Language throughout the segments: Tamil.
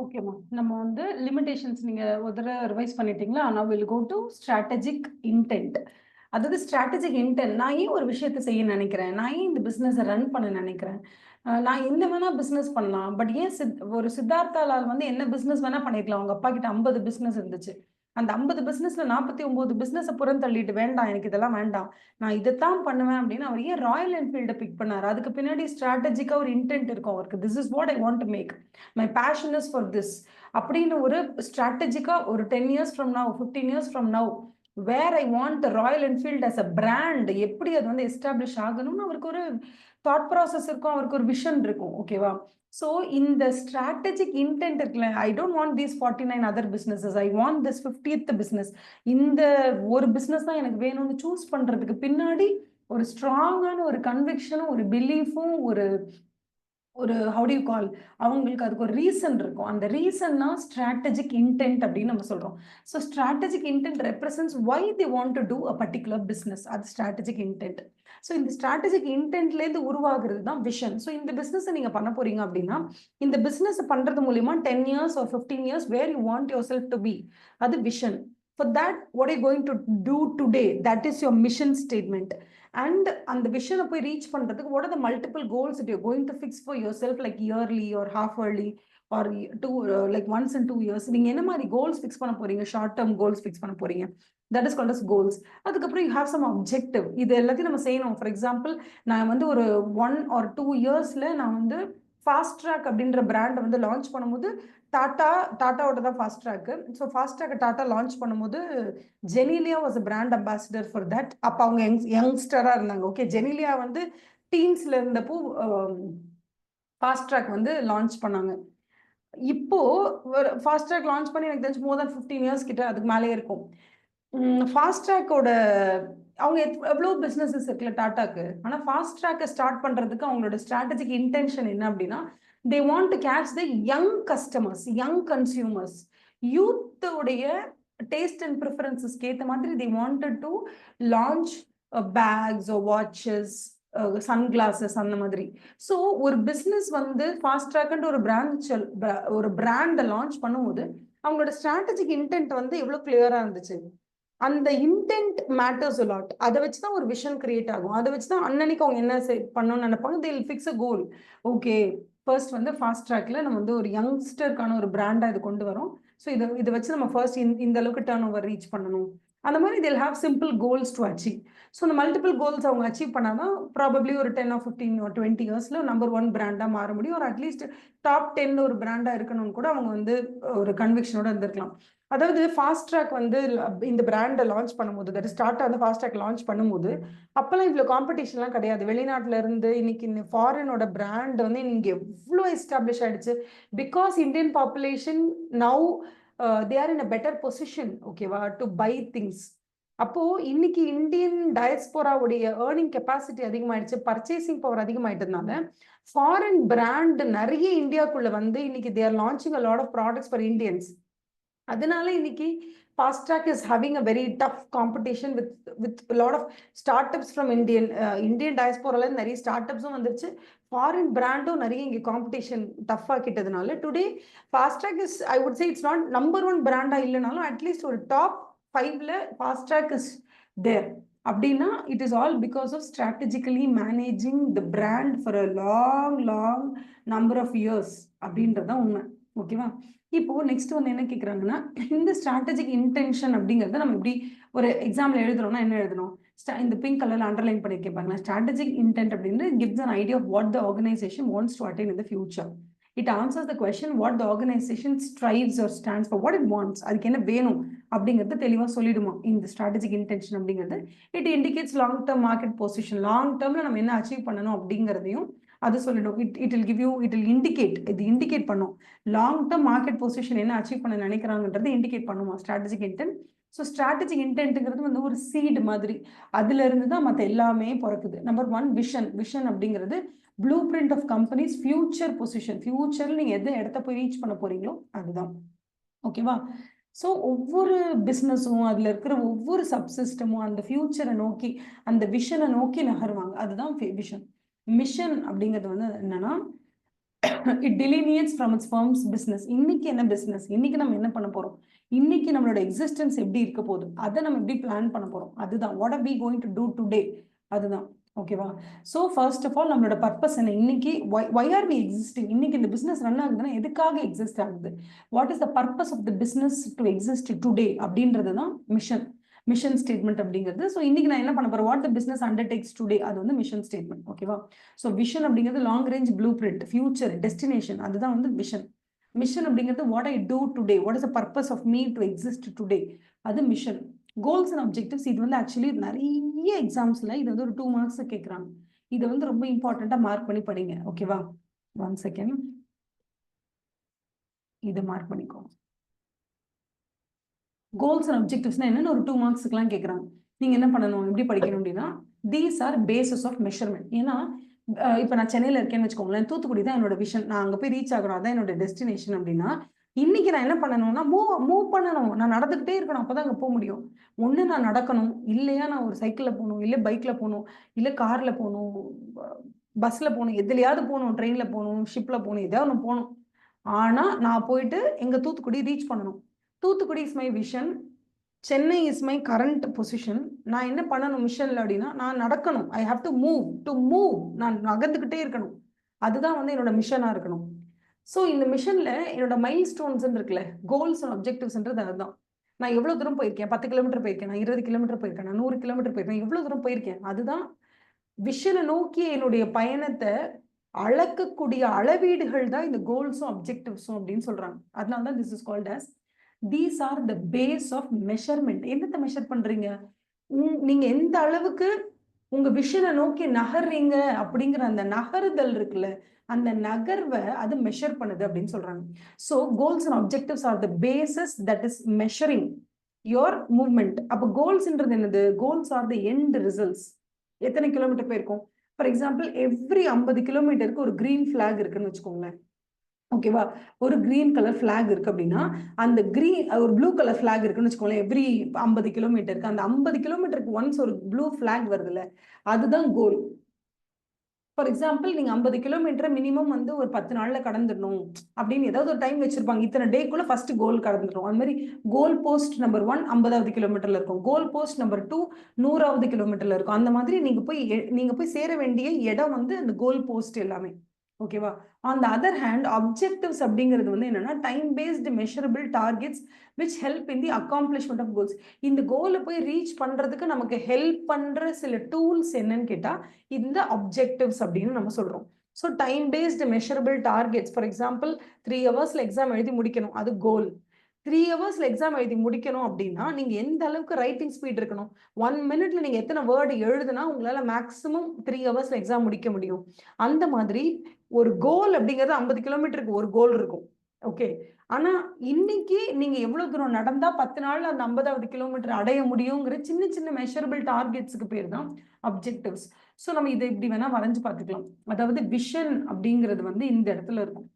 ஓகேம்மா. நம்ம வந்து லிமிட்டேஷன்ஸ் நீங்க ஒரு தடவ ரிவைஸ் பண்ணிட்டீங்களா? Now will go to strategic intent. அதாவது ஸ்ட்ராட்டஜிக் இன்டென்ட் நான் ஏன் ஒரு விஷயத்த செய்ய நினைக்கிறேன்? நான் ஏன் இந்த பிசினஸ ரன் பண்ண நினைக்கிறேன்? நான் என்ன வேணா பிசினஸ் பண்ணலாம். பட் ஏன் ஒரு சித்தார்த்தாலால் வந்து என்ன பிசினஸ் வேணா பண்ணியிருக்கலாம். அவங்க அப்பா கிட்ட 50 பிசினஸ் இருந்துச்சு. அந்த 50 பிசினஸ்ல 49 பிசினஸ புறந்தள்ளிட்டு வேண்டாம் எனக்கு இதெல்லாம் வேண்டாம். நான் இதத்தான் பண்ணுவேன் அப்படின்னு அவர் ஏன் ராயல் என்ஃபீல்ட பிக் பண்ணாரு? அதுக்கு பின்னாடி ஸ்ட்ராட்டஜிக்கா ஒரு இன்டென்ட் இருக்கும் அவருக்கு. This is what I want to make. My passion is for this அப்படின்னு ஒரு ஸ்ட்ராட்டஜிக்கா ஒரு 10 years from now 15 years from now where I want Royal Enfield as a brand எப்படி அது வந்து எஸ்டாப்ளிஷ் ஆகணும்னு அவருக்கு ஒரு தாட் ப்ராசஸ் இருக்கும், அவருக்கு ஒரு விஷன் இருக்கும். ஓகேவா? ஸோ இந்த ஸ்ட்ராட்டஜிக் இன்டென்ட் இருக்குல்ல, I don't want these 49 other businesses, I want this 50th business. இந்த ஒரு பிஸ்னஸ் தான் எனக்கு வேணும்னு சூஸ் பண்றதுக்கு பின்னாடி ஒரு ஸ்ட்ராங்கான ஒரு கன்விக்ஷனும் ஒரு பிலீஃபும் ஒரு ஒரு ஹவு டு யூ கால் அவங்களுக்கு அதுக்கு ஒரு ரீசன் இருக்கும். அந்த ரீசன்னா ஸ்ட்ராட்டஜிக் இன்டென்ட் அப்படின்னு நம்ம சொல்றோம். So strategic intent represents why they want to do a particular business. அது ஸ்ட்ராட்டஜிக் இன்டென்ட். ஸோ இந்த ஸ்ட்ராட்டஜிக் இன்டென்ட்லேருந்து உருவாகிறது தான் விஷன். ஸோ இந்த பிஸ்னஸை நீங்க பண்ண போறீங்க அப்படின்னா இந்த பிஸ்னஸ் பண்றது மூலியமா 10 இயர்ஸ் ஒரு 15 years where you want yourself to be, அது vision. For that, what are you going to do today? That is your mission statement. And அந்த விஷனை போய் ரீச் பண்றதுக்கு what are the multiple goals that you're going to fix for yourself, like yearly or half yearly or like once in 2 years? நீங்க என்ன மாதிரி கோல்ஸ் ஃபிக்ஸ் பண்ண போறீங்க? ஷார்ட் டேர்ம் கோல்ஸ் ஃபிக்ஸ் பண்ண போறீங்க. That is called as goals. அதுக்கப்புறம் யூ ஹேவ் சம் அப்ஜெக்டிவ். இது எல்லாத்தையும் நம்ம செய்யணும். ஃபார் எக்ஸாம்பிள், நான் வந்து ஒரு 1 or 2 இயர்ஸ்ல நான் வந்து ஃபாஸ்ட் ட்ராக் அப்படின்ற பிராண்டை வந்து லான்ச் பண்ணும்போது டாட்டாவோட தான் fast track. So fast track Tata launch பண்ணும்போது Genelia was a brand ambassador for that. அப்போ அவங்க யங்ஸ்டரா இருந்தாங்க. ஓகே, ஜெனிலியா வந்து டீன்ஸ்ல இருந்தப்போ ஃபாஸ்ட் ட்ராக் வந்து லான்ச் பண்ணாங்க. இப்போ ஃபாஸ்ட் ட்ராக் லான்ச் பண்ணி எனக்கு தெரிஞ்சு மோர் தென் 15 இயர்ஸ் கிட்ட அதுக்கு மேலே இருக்கும். ஃபாஸ்ட் ட்ராக்கோட அவங்க எவ்வளோ பிஸ்னஸஸ் இருக்குல்ல டாட்டாக்கு. ஆனால் ஃபாஸ்ட் ட்ராக்கை ஸ்டார்ட் பண்ணுறதுக்கு அவங்களோட ஸ்ட்ராட்டஜிக் இன்டென்ஷன் என்ன அப்படின்னா, they want to catch the young customers, young consumers, யூத்தோடைய டேஸ்ட் அண்ட் ப்ரிஃபரன்சஸ்க்கு ஏற்ற மாதிரி they wanted to launch bags watches sunglasses அந்த மாதிரி. ஸோ ஒரு பிஸ்னஸ் வந்து ஃபாஸ்ட் ட்ராக்ன்ற ஒரு பிராண்டை லான்ச் பண்ணும்போது அவங்களோட ஸ்ட்ராட்டஜிக் இன்டென்ட் வந்து எவ்வளோ கிளியரா இருந்துச்சு. அந்த இன்டென்ட் மேட்டர்ஸ் a lot. அதை வச்சு தான் ஒரு விஷன் கிரியேட் ஆகும். அதை வச்சு தான் அன்னன்னைக்கு அவங்க என்ன பண்ணணும்னு நினைப்பாங்க. they will fix a goal. Okay, first வந்து ஃபாஸ்ட் ட்ராக்ல நம்ம வந்து ஒரு யங்ஸ்டருக்கான ஒரு பிராண்டா இது கொண்டு வரோம். ஸோ இதை வச்சு நம்ம ஃபர்ஸ்ட் இந்த அளவுக்கு டர்ன் ஓவர் ரீச் பண்ணணும். அந்த மாதிரி they'll have simple goals to achieve. So இந்த மல்டிபிள் கோல்ஸ் அவங்க அச்சீவ் பண்ணாதான் ப்ராபப்ளி ஒரு 10 or 15 or 20 இயர்ஸ்ல நம்பர் 1 பிராண்டா மாற முடியும். ஒரு அட்லீஸ்ட் டாப் 10 ஒரு பிராண்டா இருக்கணும்னு கூட அவங்க வந்து ஒரு கன்விக்ஷனோட இருந்திருக்கலாம். அதாவது ஃபாஸ்ட் ட்ராக் வந்து இந்த பிராண்டை லான்ச் பண்ணும்போது, தட் ஸ்டார்ட் வந்து ஃபாஸ்ட் ட்ராக் லான்ச் பண்ணும்போது அப்பெல்லாம் இவ்வளோ காம்படிஷன்லாம் கிடையாது. வெளிநாட்டுல இருந்து இன்னைக்கு இந்த ஃபாரினோட பிராண்ட் வந்து இங்க எவ்வளோ எஸ்டாப்ளிஷ் ஆயிடுச்சு. Because Indian population now they are in a better position, ஓகேவா, டு பை திங்ஸ். அப்போ இன்னைக்கு இந்தியன் டயஸ்போராவுடைய ஏர்னிங் கெப்பாசிட்டி அதிகமாயிடுச்சு, பர்ச்சேசிங் பவர் அதிகமாயிட்டதுனால ஃபாரின் பிராண்ட் நிறைய இந்தியாக்குள்ள வந்து இன்னைக்கு they are launching a lot of products for Indians. அதனால இன்னைக்கு fast track is having a very tough competition with lot of startups from Indian டயஸ்போரால நிறைய ஸ்டார்ட் அப்ஸும் வந்துருச்சு. ஃபாரின் பிராண்டும் நிறைய இங்கே காம்படிஷன் டஃப் ஆக்கிட்டதுனால today fast track is, I would say, it's not number 1 பிராண்டா இல்லைனாலும் அட்லீஸ்ட் ஒரு டாப் 5ல ஃபாஸ்ட் ட்ராக் இஸ் தேர். அப்படின்னா it is all because of strategically managing the brand for a long number of years அப்படின்றதான் உண்மை. ஓகேவா? இப்போ நெக்ஸ்ட் வந்து என்ன கேட்குறாங்கன்னா, இந்த ஸ்ட்ராட்டஜிக் இன்டென்ஷன் அப்படிங்கிறத நம்ம இப்படி ஒரு எக்ஸாம்பிள் எழுதுறோம்னா என்ன எழுதணும்? இந்த பிங்க் கலர்ல அண்டர்லைன் பண்ணி கேட்பாங்க. ஸ்ட்ராட்டஜிக் இன்டென்ட் அப்படின்னு gives an idea of what the organization wants to attain in the future. It answers the question what the organization strives or stands for, what it wants. அதுக்கு என்ன வேணும் அப்படிங்கிறது தெளிவாக சொல்லிடுமா இந்த ஸ்ட்ராட்டஜிக் இன்டென்ஷன் அப்படிங்கிறது. It indicates long term market position. Long டேர்ம்ல நம்ம என்ன அச்சீவ் பண்ணணும் அப்படிங்கிறதையும் அது சொல்லிடும். It will give you, it will indicate, இது இண்டிகேட் பண்ணும் லாங் டேர்ம் மார்க்கெட் பொசிஷன் என்ன அச்சீவ் பண்ண நினைக்கிறாங்கன்றது இண்டிகேட் பண்ணுமா ஸ்ட்ராட்டஜிக் இன்டென்ட். ஸோ ஸ்ட்ராட்டஜிக் இன்டென்ட்ங்கிறது வந்து ஒரு சீடு மாதிரி. அதுல இருந்து தான் மற்ற எல்லாமே பிறக்குது. Number 1 vision. விஷன் அப்படிங்கிறது blueprint of company's future position. ஃபியூச்சர்ல நீங்க எந்த இடத்த போய் ரீச் பண்ண போறீங்களோ அதுதான். ஓகேவா? ஸோ ஒவ்வொரு பிஸ்னஸும் அதுல இருக்கிற ஒவ்வொரு சப்சிஸ்டமும் அந்த ஃபியூச்சரை நோக்கி, அந்த விஷனை நோக்கி நகருவாங்க. அதுதான் விஷன். மிஷன் அப்படிங்கிறது வந்து என்னன்னா, it delineates from its firms business. இன்னைக்கு என்ன பிஸ்னஸ், இன்னைக்கு நம்ம என்ன பண்ண போறோம், இன்னைக்கு நம்மளோட எக்ஸிஸ்டன்ஸ் எப்படி இருக்க போகுது, அதை நம்ம எப்படி பிளான் பண்ண போறோம், அதுதான் what are we going to do today, அதுதான். ஓகேவா? ஸோ ஃபர்ஸ்ட் ஆஃப் ஆல் நம்மளோட பர்பஸ் என்ன, இன்னைக்கு வை ஆர் வி எக்ஸிஸ்டிங், இன்னைக்கு இந்த பிஸ்னஸ் ரன் ஆகுதுன்னா எதுக்காக எக்ஸிஸ்ட் ஆகுது, what is the purpose of the business to exist today அப்படின்றது தான் மிஷன் ஸ்டேட்மெண்ட் அப்படிங்கிறது. ஸோ இன்னைக்கு நான் என்ன பண்ண போறேன், what the business undertakes today, அது வந்து மிஷன் ஸ்டேட்மெண்ட். ஓகேவா? ஸோ விஷன் அப்படிங்கிறது long range blueprint, future destination, அதுதான் வந்து விஷன். மிஷன் அப்படிங்கிறது what I do today, what is the purpose of me to exist today, அது மிஷன். கோல்ஸ் அண்ட் அப்ஜெக்டிவ்ஸ், இது வந்து ஆக்சுவலி நிறைய எக்ஸாம்ஸ்ல இது வந்து ஒரு 2 மார்க்ஸ் கேட்குறாங்க. இதை வந்து ரொம்ப இம்பார்ட்டண்டா மார்க் பண்ணி படிங்க. ஓகேவா? 1 செகண்ட், இதை மார்க் பண்ணிக்கோங்க. கோல்ஸ் அண்ட் அப்ஜெக்டிவ்ஸ்னா என்னன்னு ஒரு 2 மார்க்ஸ்க்குலாம் கேட்குறாங்க. நீங்க என்ன பண்ணணும், எப்படி படிக்கணும் அப்படின்னா, these are bases of measurement. ஏன்னா இப்போ நான் சென்னையில் இருக்கேன்னு வச்சுக்கோங்களேன், தூத்துக்குடி தான் என்னோட விஷன், நான் அங்கே போய் ரீச் ஆகணும், அதான் என்னோட டெஸ்டினேஷன் அப்படின்னா, இன்னைக்கு நான் என்ன பண்ணணும்னா மூவ் பண்ணணும், நான் நடந்துகிட்டே இருக்கணும், அப்பதான் அங்கே போக முடியும். ஒன்று நான் நடக்கணும், இல்லையா நான் ஒரு சைக்கிளில் போகணும், இல்லை பைக்கில் போகணும், இல்லை காரில் போகணும், பஸ்ஸில் போகணும், எதுலையாவது போகணும், ட்ரெயினில் போகணும், ஷிப்பில் போகணும், எதாவது ஒன்று போகணும். ஆனால் நான் போயிட்டு எங்கள் தூத்துக்குடி ரீச் பண்ணணும். Thoothukudi is my vision, Chennai is my current position. நான் என்ன பண்ணணும் மிஷன்ல அப்படின்னா, நான் நடக்கணும், ஐ ஹாவ் டு மூவ், நான் நகர்ந்துக்கிட்டே இருக்கணும், அதுதான் வந்து என்னோட மிஷனா இருக்கணும். ஸோ இந்த மிஷன்ல என்னோட மைல் ஸ்டோன்ஸ் இருக்குல்ல, கோல்ஸ் அண்ட் அப்ஜெக்டிவ்ஸ்ன்றது அதுதான். நான் எவ்வளவு தூரம் போயிருக்கேன், 10 கிலோமீட்டர் போயிருக்கேன், நான் 20 கிலோமீட்டர் போயிருக்கேன், நான் 100 கிலோமீட்டர் போயிருக்கேன், எவ்வளவு தூரம் போயிருக்கேன், அதுதான் விஷனை நோக்கி என்னுடைய பயணத்தை அளக்கக்கூடிய அளவீடுகள் தான் இந்த கோல்ஸும் அப்ஜெக்டிவ்ஸும் அப்படின்னு சொல்றாங்க. அதனால தான் this is called as these are the base of measurement. என்னத்தை மெஷர் பண்றீங்க, நீங்க எந்த அளவுக்கு உங்க விஷனை நோக்கி நகர்றீங்க அப்படிங்கிற அந்த நகருதல் இருக்குல்ல, அந்த நகர்வை அது மெஷர் பண்ணுது அப்படின்னு சொல்றாங்க. So goals and objectives are the bases that is measuring your movement. அப்போ கோல்ஸ்ன்றது என்னது, goals are the end results. எத்தனை கிலோமீட்டர் போயிருக்கோம், ஃபார் எக்ஸாம்பிள் எவ்ரி 50 கிலோமீட்டருக்கு ஒரு கிரீன் ஃபிளாக் இருக்குன்னு வச்சுக்கோங்களேன். ஓகேவா? ஒரு கிரீன் கலர் ஃபிளாக் இருக்கு அப்படின்னா, அந்த கிரீன் ஒரு ப்ளூ கலர் ஃபிளாக் இருக்குன்னு வச்சுக்கோங்களேன், எவ்ரி 50 கிலோமீட்டருக்கு, அந்த 50 கிலோமீட்டருக்கு ஒன்ஸ் ஒரு ப்ளூ ஃபிளாக் வருதுல்ல, அதுதான் கோல். ஃபார் எக்ஸாம்பிள் நீங்க 50 கிலோமீட்டர் மினிமம் வந்து ஒரு 10 நாள்ல கடந்துடணும் அப்படின்னு ஏதாவது ஒரு டைம் வச்சிருப்பாங்க, இத்தனை டேக்குள்ள ஃபர்ஸ்ட் கோல் கடந்துடும். அது மாதிரி கோல் போஸ்ட் நம்பர் 1 50வது கிலோமீட்டர்ல இருக்கும், கோல் போஸ்ட் நம்பர் 2 100வது கிலோமீட்டர்ல இருக்கும். அந்த மாதிரி நீங்க போய் சேர வேண்டிய இடம் வந்து அந்த கோல் போஸ்ட் எல்லாமே. ஓகேவா? On the other hand objectives அப்படிங்கிறது வந்து என்னன்னா, time based measurable targets which help in the accomplishment of goals. இந்த கோலை போய் ரீச் பண்றதுக்கு நமக்கு ஹெல்ப் பண்ற சில டூல்ஸ் என்னன்னு கேட்டா, இந்த அப்ஜெக்டிவ்ஸ் அப்படின்னு நம்ம சொல்றோம். So time based measurable targets, for example 3 ஹவர்ஸ்ல எக்ஸாம் எழுதி முடிக்கணும், அது கோல். 3 ஹவர்ஸ்ல எக்ஸாம் எழுதி முடிக்கணும் அப்படின்னா நீங்க எந்த அளவுக்கு ரைட்டிங் ஸ்பீட் இருக்கணும், 1 மினிட்ல நீங்க எத்தனை வேர்டு எழுதுனா உங்களால மேக்ஸிமம் 3 ஹவர்ஸ்ல எக்ஸாம் முடிக்க முடியும். அந்த மாதிரி ஒரு கோல் அப்படிங்கிறது 50 கிலோமீட்டருக்கு ஒரு கோல் இருக்கும். ஓகே, ஆனா இன்னைக்கு நீங்க எவ்வளவு தூரம் நடந்தா 10 நாள்ல அந்த 50வது கிலோமீட்டர் அடைய முடியுங்கிற சின்ன சின்ன மெஷரபிள் டார்கெட்ஸ்க்கு பேர் தான் அப்ஜெக்டிவ்ஸ். ஸோ நம்ம இதை இப்படி வேணா வரைஞ்சு பார்த்துக்கலாம். அதாவது விஷன் அப்படிங்கிறது வந்து இந்த இடத்துல இருக்கும்,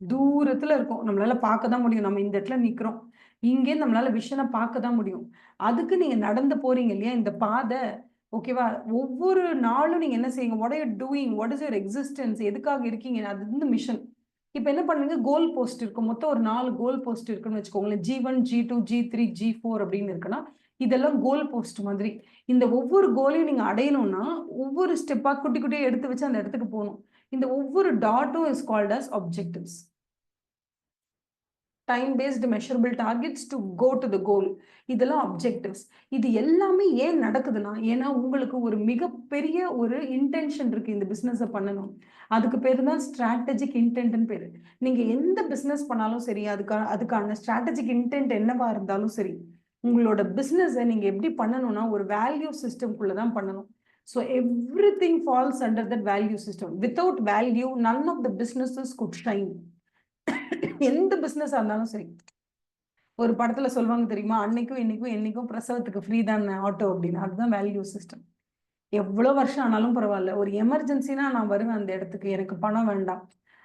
தூரத்துல இருக்கும், நம்மளால பார்க்க தான் முடியும். நம்ம இந்த இடத்துல நிக்கிறோம், இங்கே நம்மளால விஷனை பார்க்க தான் முடியும். அதுக்கு நீங்க நடந்து போறீங்க இல்லையா இந்த பாதை, ஓகேவா? ஒவ்வொரு நாளும் நீங்க என்ன செய்யுங்க, what are you doing, what is your existence, எதுக்காக இருக்கீங்க, அது வந்து மிஷன். இப்போ என்ன பண்ணுங்க, கோல் போஸ்ட் இருக்கும், மொத்தம் ஒரு 4 கோல் போஸ்ட் இருக்குன்னு வச்சுக்கோங்களேன், G1 G2 G3 G4 அப்படின்னு இருக்குன்னா இதெல்லாம் கோல் போஸ்ட் மாதிரி. இந்த ஒவ்வொரு கோலையும் நீங்க அடையணும்னா ஒவ்வொரு ஸ்டெப்பா குட்டி குட்டியா எடுத்து வச்சு அந்த இடத்துக்கு போகணும். இந்த ஒவ்வொரு டாட்டும் is called as objectives. Time based measurable targets to go to the goal, இதெல்லாம் அப்ஜெக்டிவ்ஸ். இது எல்லாமே ஏன் நடக்குதுன்னா, ஏன்னா உங்களுக்கு ஒரு மிகப்பெரிய ஒரு இன்டென்ஷன் இருக்கு இந்த பிசினஸை பண்ணணும். அதுக்கு பேர் தான் ஸ்ட்ராட்டஜிக் இன்டென்ட்னு பேரு. நீங்க எந்த பிசினஸ் பண்ணாலும் சரி, அதுக்கான ஸ்ட்ராட்டஜிக் இன்டென்ட் என்னவா இருந்தாலும் சரி, உங்களோட பிசினஸை நீங்க எப்படி பண்ணணும்னா ஒரு வேல்யூ சிஸ்டம்குள்ள தான் பண்ணணும். So everything falls under that value system. Without value none of the businesses could shine. எந்த பிசினஸ் இருந்தாலும் சரி, ஒரு படத்துல சொல்லுவாங்க தெரியுமா, அன்னைக்கும் இன்னைக்கும் என்னைக்கும் பிரசவத்துக்கு ஃப்ரீ தான் ஆட்டோ அப்படின்னு. அதுதான் வேல்யூ சிஸ்டம். எவ்வளவு வருஷம் ஆனாலும் பரவாயில்ல, ஒரு எமர்ஜென்சினா நான் வருவேன் அந்த இடத்துக்கு, எனக்கு பணம் வேண்டாம்,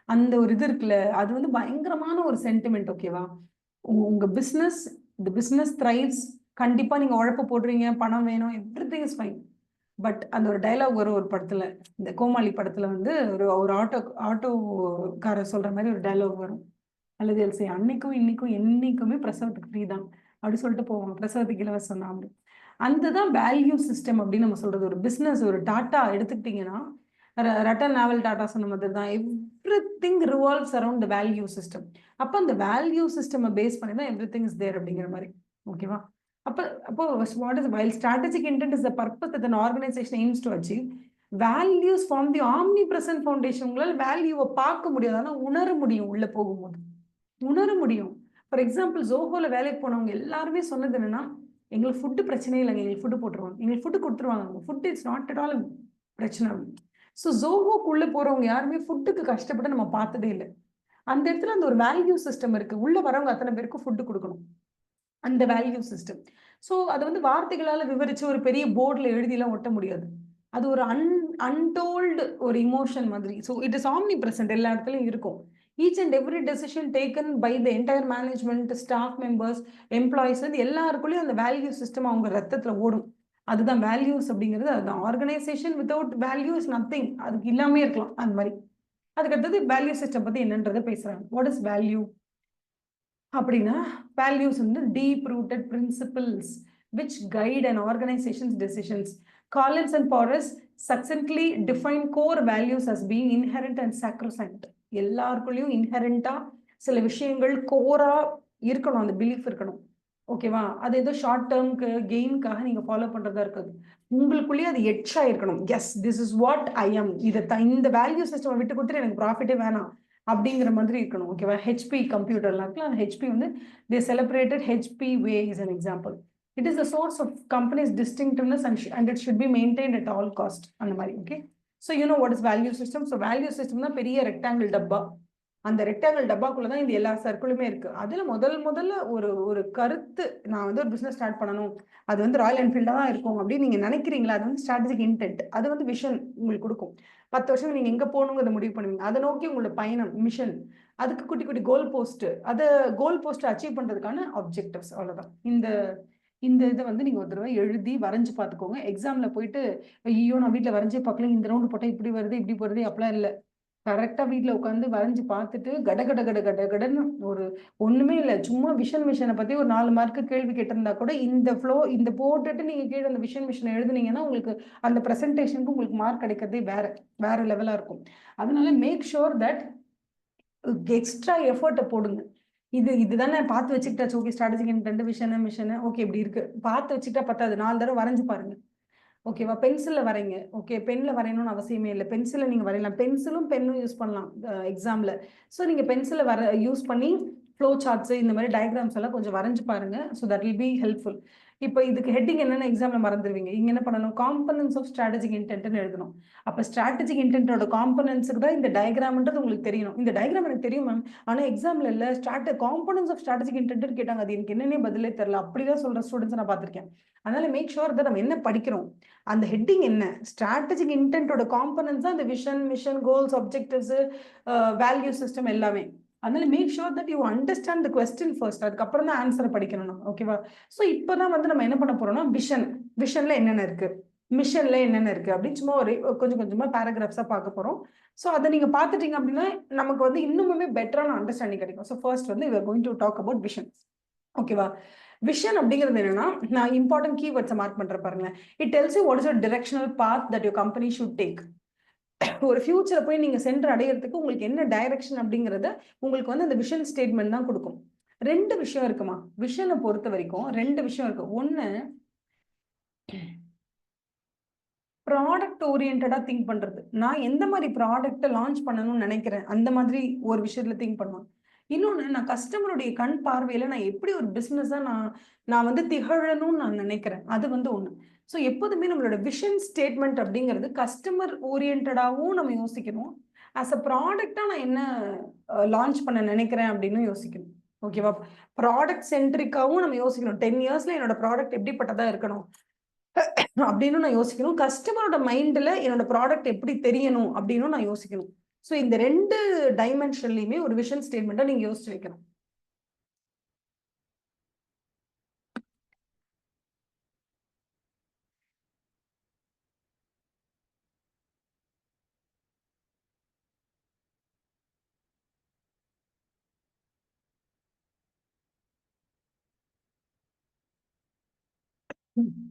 அந்த ஒரு இது இருக்குல்ல, அது வந்து பயங்கரமான ஒரு சென்டிமெண்ட். ஓகேவா? உங்க பிசினஸ், இந்த பிசினஸ் த்ரைவ்ஸ், கண்டிப்பா நீங்க உழைப்பு போடுறீங்க, பணம் வேணும், எவ்ரிதிங் இஸ் ஃபைன். பட் அந்த ஒரு டைலாக் வரும் ஒரு படத்துல, இந்த கோமாளி படத்துல வந்து ஒரு ஒரு ஆட்டோக்காரர் சொல்ற மாதிரி ஒரு டைலாக் வரும். அல்லது எல்சி அன்னைக்கும் இன்னைக்கும் என்னைக்குமே பிரசவத்துக்கு ஃப்ரீ தான் அப்படி சொல்லிட்டு போவாங்க, பிரசவத்துக்கு இலவசம் தான் அப்படி. அதுதான் வேல்யூ சிஸ்டம் அப்படின்னு நம்ம சொல்றது. ஒரு பிசினஸ், ஒரு டாட்டா எடுத்துக்கிட்டீங்கன்னா, ரட்டன் நாவல் டாட்டா சொன்ன மாதிரி தான், every thing revolves around the value system. அப்போ அந்த வேல்யூ சிஸ்டம் பேஸ் பண்ணி தான் எவ்ரி திங் இஸ் தேர் அப்படிங்கிற மாதிரி. ஓகேவா? அப்போ அப்போ what is while strategic intent is the purpose that an organization aims to achieve. Values form the omnipresent foundation. உங்களால் வேல்யூவை பார்க்க முடியாது, ஆனால் உணர முடியும். உள்ள போகும்போது உணர முடியும். ஃபார் எக்ஸாம்பிள், ஜோஹோல வேலைக்கு போனவங்க எல்லாருமே சொன்னது என்னன்னா, எங்களுக்கு ஃபுட்டு பிரச்சனையே இல்லைங்க, எங்களுக்கு ஃபுட்டு போட்டுருவாங்க, எங்களுக்கு ஃபுட்டு கொடுத்துருவாங்க, food it's not at all பிரச்சனை. ஸோ ஜோஹோக்குள்ள போறவங்க யாருமே ஃபுட்டுக்கு கஷ்டப்பட்டு நம்ம பார்த்ததே இல்லை. அந்த இடத்துல அந்த ஒரு வேல்யூ சிஸ்டம் இருக்கு. உள்ள வரவங்க அத்தனை பேருக்கு ஃபுட்டு கொடுக்கணும், அந்த வேல்யூ சிஸ்டம். ஸோ அதை வந்து வார்த்தைகளால விவரிச்சு ஒரு பெரிய போர்டில் எழுதிலாம் ஒட்ட முடியாது. அது ஒரு அன்டோல்டு ஒரு இமோஷன் மாதிரி. So it is omnipresent, எல்லா இடத்துலையும் இருக்கும். Each and every decision taken by the entire management, staff members, employees, எல்லாருக்குள்ளேயும் அந்த வேல்யூ சிஸ்டம் அவங்க ரத்தத்துல ஓடும். அதுதான் வேல்யூஸ் அப்படிங்கிறது. அதுதான் organisation without value is nothing. அதுக்கு இல்லாமே இருக்கலாம் அந்த மாதிரி. அதுக்கடுத்தது வேல்யூ சிஸ்டம் பத்தி என்னன்றதை பேசுறாங்க. வாட் இஸ் வேல்யூ அப்படின்னா, வேல்யூஸ் வந்து deep rooted principles which guide an organization's decisions. Collins and Porras succinctly define core values as being inherent and sacrosanct. எல்லாருக்குள்ளேயும் இன்ஹெரண்டா சில விஷயங்கள் கோரா இருக்கணும், அந்த பிலீஃப் இருக்கணும். ஓகேவா? அது ஏதோ ஷார்ட் டேர்ம்க்கு கெயின்காக நீங்க ஃபாலோ பண்றதா இருக்காது. உங்களுக்குள்ளேயே அது எட்சா இருக்கணும். Yes, this is what I am. இந்த வேல்யூ சிஸ்டம் விட்டு கொடுத்துட்டு எனக்கு ப்ராஃபிட்டே வேணாம் அப்படிங்கிற மாதிரி இருக்கணும். ஓகேவா? ஹெச்பி கம்ப்யூட்டர்லாம் இருக்குல்ல, அந்த ஹெச்பி வந்து they celebrated HP way is an example. It is the source of company's distinctiveness and it should be maintained at all cost. அந்த மாதிரி. Okay, so you know what is value system. So value system தான் பெரிய ரெக்டாங்கிள் டப்பா. அந்த ரெக்டாங்கிள் டப்பாக்குள்ள தான் இந்த எல்லா சர்க்கிளுமே இருக்கு. அதுல முதல்ல ஒரு கருத்து, நான் வந்து ஒரு பிசினஸ் ஸ்டார்ட் பண்ணணும், அது வந்து ராயல் என்ஃபீல்டா தான் இருக்கும் அப்படின்னு நீங்க நினைக்கிறீங்களா, அது வந்து ஸ்ட்ராட்டஜிக் இன்டென்ட். அது வந்து விஷன் உங்களுக்கு கொடுக்கும். 10 வருஷம் நீங்க எங்க போகணுங்கிறத முடிவு பண்ணுவீங்க. அதை நோக்கி உங்களோட பயணம், மிஷன். அதுக்கு குட்டி குட்டி கோல் போஸ்ட், அதை கோல் போஸ்ட் அச்சீவ் பண்றதுக்கான ஆப்ஜெக்டிவ்ஸ். அவ்வளவுதான். இந்த இதை வந்து நீங்க ஒரு தடவை எழுதி வரைஞ்சு பார்த்துக்கோங்க. எக்ஸாம்ல போயிட்டு ஐயோ நான் வீட்டுல வரைஞ்சே பார்க்கல, இந்த ரவுண்டு போட்டா இப்படி வருது இப்படி வருது அப்படிலாம் இல்லை. கரெக்டா வீட்டுல உட்காந்து வரைஞ்சு பார்த்துட்டு கட கட கட கட கடன்னு ஒரு ஒண்ணுமே இல்லை, சும்மா மிஷனை பத்தி ஒரு 4 மார்க்கு கேள்வி கேட்டிருந்தா கூட இந்த ஃப்ளோ இந்த போட்டுட்டு நீங்க கீழே அந்த மிஷன் எழுதுனீங்கன்னா உங்களுக்கு அந்த ப்ரெசன்டேஷனுக்கு உங்களுக்கு மார்க் கிடைக்கிறதே வேற லெவலா இருக்கும். அதனால மேக் ஷுர் தட் எக்ஸ்ட்ரா எஃபர்ட்டை போடுங்க. இதுதானே பார்த்து வச்சுக்கிட்டாச்சு. Okay, strategic intent, mission okay இப்படி இருக்கு, பார்த்து வச்சுக்கிட்டா பத்தாது, 4 தடவை வரைஞ்சு பாருங்க. ஓகேவா? பென்சில்ல வரைங்க. ஓகே, பென்ல வரையணும்னு அவசியமே இல்லை. பென்சிலை நீங்க வரையலாம், பென்சிலும் பென்னும் யூஸ் பண்ணலாம் எக்ஸாம்ல. ஸோ நீங்க பென்சிலை யூஸ் பண்ணி ஃப்ளோ சார்ட்ஸ் இந்த மாதிரி டயக்ராம்ஸ் எல்லாம் கொஞ்சம் வரைஞ்சு பாருங்க. So that will be helpful. இப்போ இதுக்கு ஹெட்டிங் என்னென்ன எக்ஸாம்ல மறந்துடுவீங்க. இங்க என்ன பண்ணணும், காம்பனன்ஸ் ஆஃப் ஸ்ட்ராட்டஜிக் இன்டென்ட்னு எழுதணும். அப்போ ஸ்ட்ராட்டஜிக் இன்டென்ட்டோட காம்பனன்ஸுக்கு தான் இந்த டயக்ராம்ன்றது உங்களுக்கு தெரியணும். இந்த டயக்ராம் எனக்கு தெரியும் மேம், ஆனா எக்ஸாம்ல இல்லை காம்பனன்ஸ் ஆஃப் ஸ்ட்ராட்டஜிக் இன்டென்ட் கேட்டாங்க, அது எனக்கு என்னன்னே பதிலே தெரியல, அப்படிதான் சொல்ற ஸ்டூடெண்ட்ஸ் நான் பார்த்திருக்கேன். அதனால மேக் ஷுர் தட் நம்ம என்ன படிக்கிறோம், அந்த ஹெட்டிங் என்ன, ஸ்ட்ராட்டஜிக் இன்டென்ட்டோட காம்பனன்ஸ் தான் அந்த vision, mission, goals, objectives, value system எல்லாமே. அதனால make sure that you understand the question first, அதுக்கப்புறம் தான் ஆன்சரை படிக்கணும் நம்ம. ஓகேவா? ஸோ இப்போதான் வந்து நம்ம என்ன பண்ண போறோம்னா, விஷன்ல என்னென்ன இருக்கு, மிஷன்ல என்னென்ன இருக்கு அப்படின்னு சும்மா ஒரு கொஞ்சம் கொஞ்சமா பேராகிராஃப்ஸா பார்க்க போறோம். ஸோ அதை நீங்க பார்த்துட்டீங்க அப்படின்னா நமக்கு வந்து இன்னுமே பெட்டரான அண்டர்ஸ்டாண்டிங் கிடைக்கும். ஸோ ஃபர்ஸ்ட் வந்து we are going to talk about vision. ஓகேவா? விஷன் அப்படிங்கிறது என்னன்னா, நான் இம்பார்ட்டன்ட் கீவேர்ட்ஸை மார்க் பண்ற பாருங்க. It tells you what is your directional path that your company should take. ஒரு ஃபியூச்சரை போய் நீங்க சென்று அடையிறதுக்கு உங்களுக்கு என்ன டைரக்ஷன் அப்படிங்கறத உங்களுக்கு வந்து அந்த விஷன் ஸ்டேட்மெண்ட் தான் கொடுக்கும். 2 விஷயம் இருக்குமா விஷனை பொறுத்த வரைக்கும், 2 விஷயம் இருக்கு. ஒண்ணு, ப்ராடக்ட் ஓரியன்டா திங்க் பண்றது. நான் எந்த மாதிரி ப்ராடக்ட்டை லான்ச் பண்ணணும்னு நினைக்கிறேன் அந்த மாதிரி ஒரு விஷயத்துல திங்க் பண்ணுவேன். இன்னொன்னு, நான் கஸ்டமருடைய கண் பார்வையில நான் எப்படி ஒரு பிசினஸா நான் வந்து திகழணும்னு நான் நினைக்கிறேன். அது வந்து ஒண்ணு. ஸோ எப்போதுமே நம்மளோட விஷன் ஸ்டேட்மெண்ட் அப்படிங்கிறது கஸ்டமர் ஓரியன்டாவும் நம்ம யோசிக்கணும். ஆஸ் அ ப்ராடக்டா நான் என்ன லான்ச் பண்ண நினைக்கிறேன் அப்படின்னு யோசிக்கணும். ஓகேவா? ப்ராடக்ட் சென்ட்ரிக்காவும் நம்ம யோசிக்கணும். 10 இயர்ஸ்ல என்னோட ப்ராடக்ட் எப்படிப்பட்டதா இருக்கணும் அப்படின்னு நான் யோசிக்கணும். கஸ்டமரோட மைண்ட்ல என்னோட ப்ராடக்ட் எப்படி தெரியணும் அப்படின்னு நான் யோசிக்கணும். ஸோ இந்த 2 டைமென்ஷன்லயுமே ஒரு விஷன் ஸ்டேட்மெண்ட்டை நீங்க யோசிச்சு வைக்கணும்.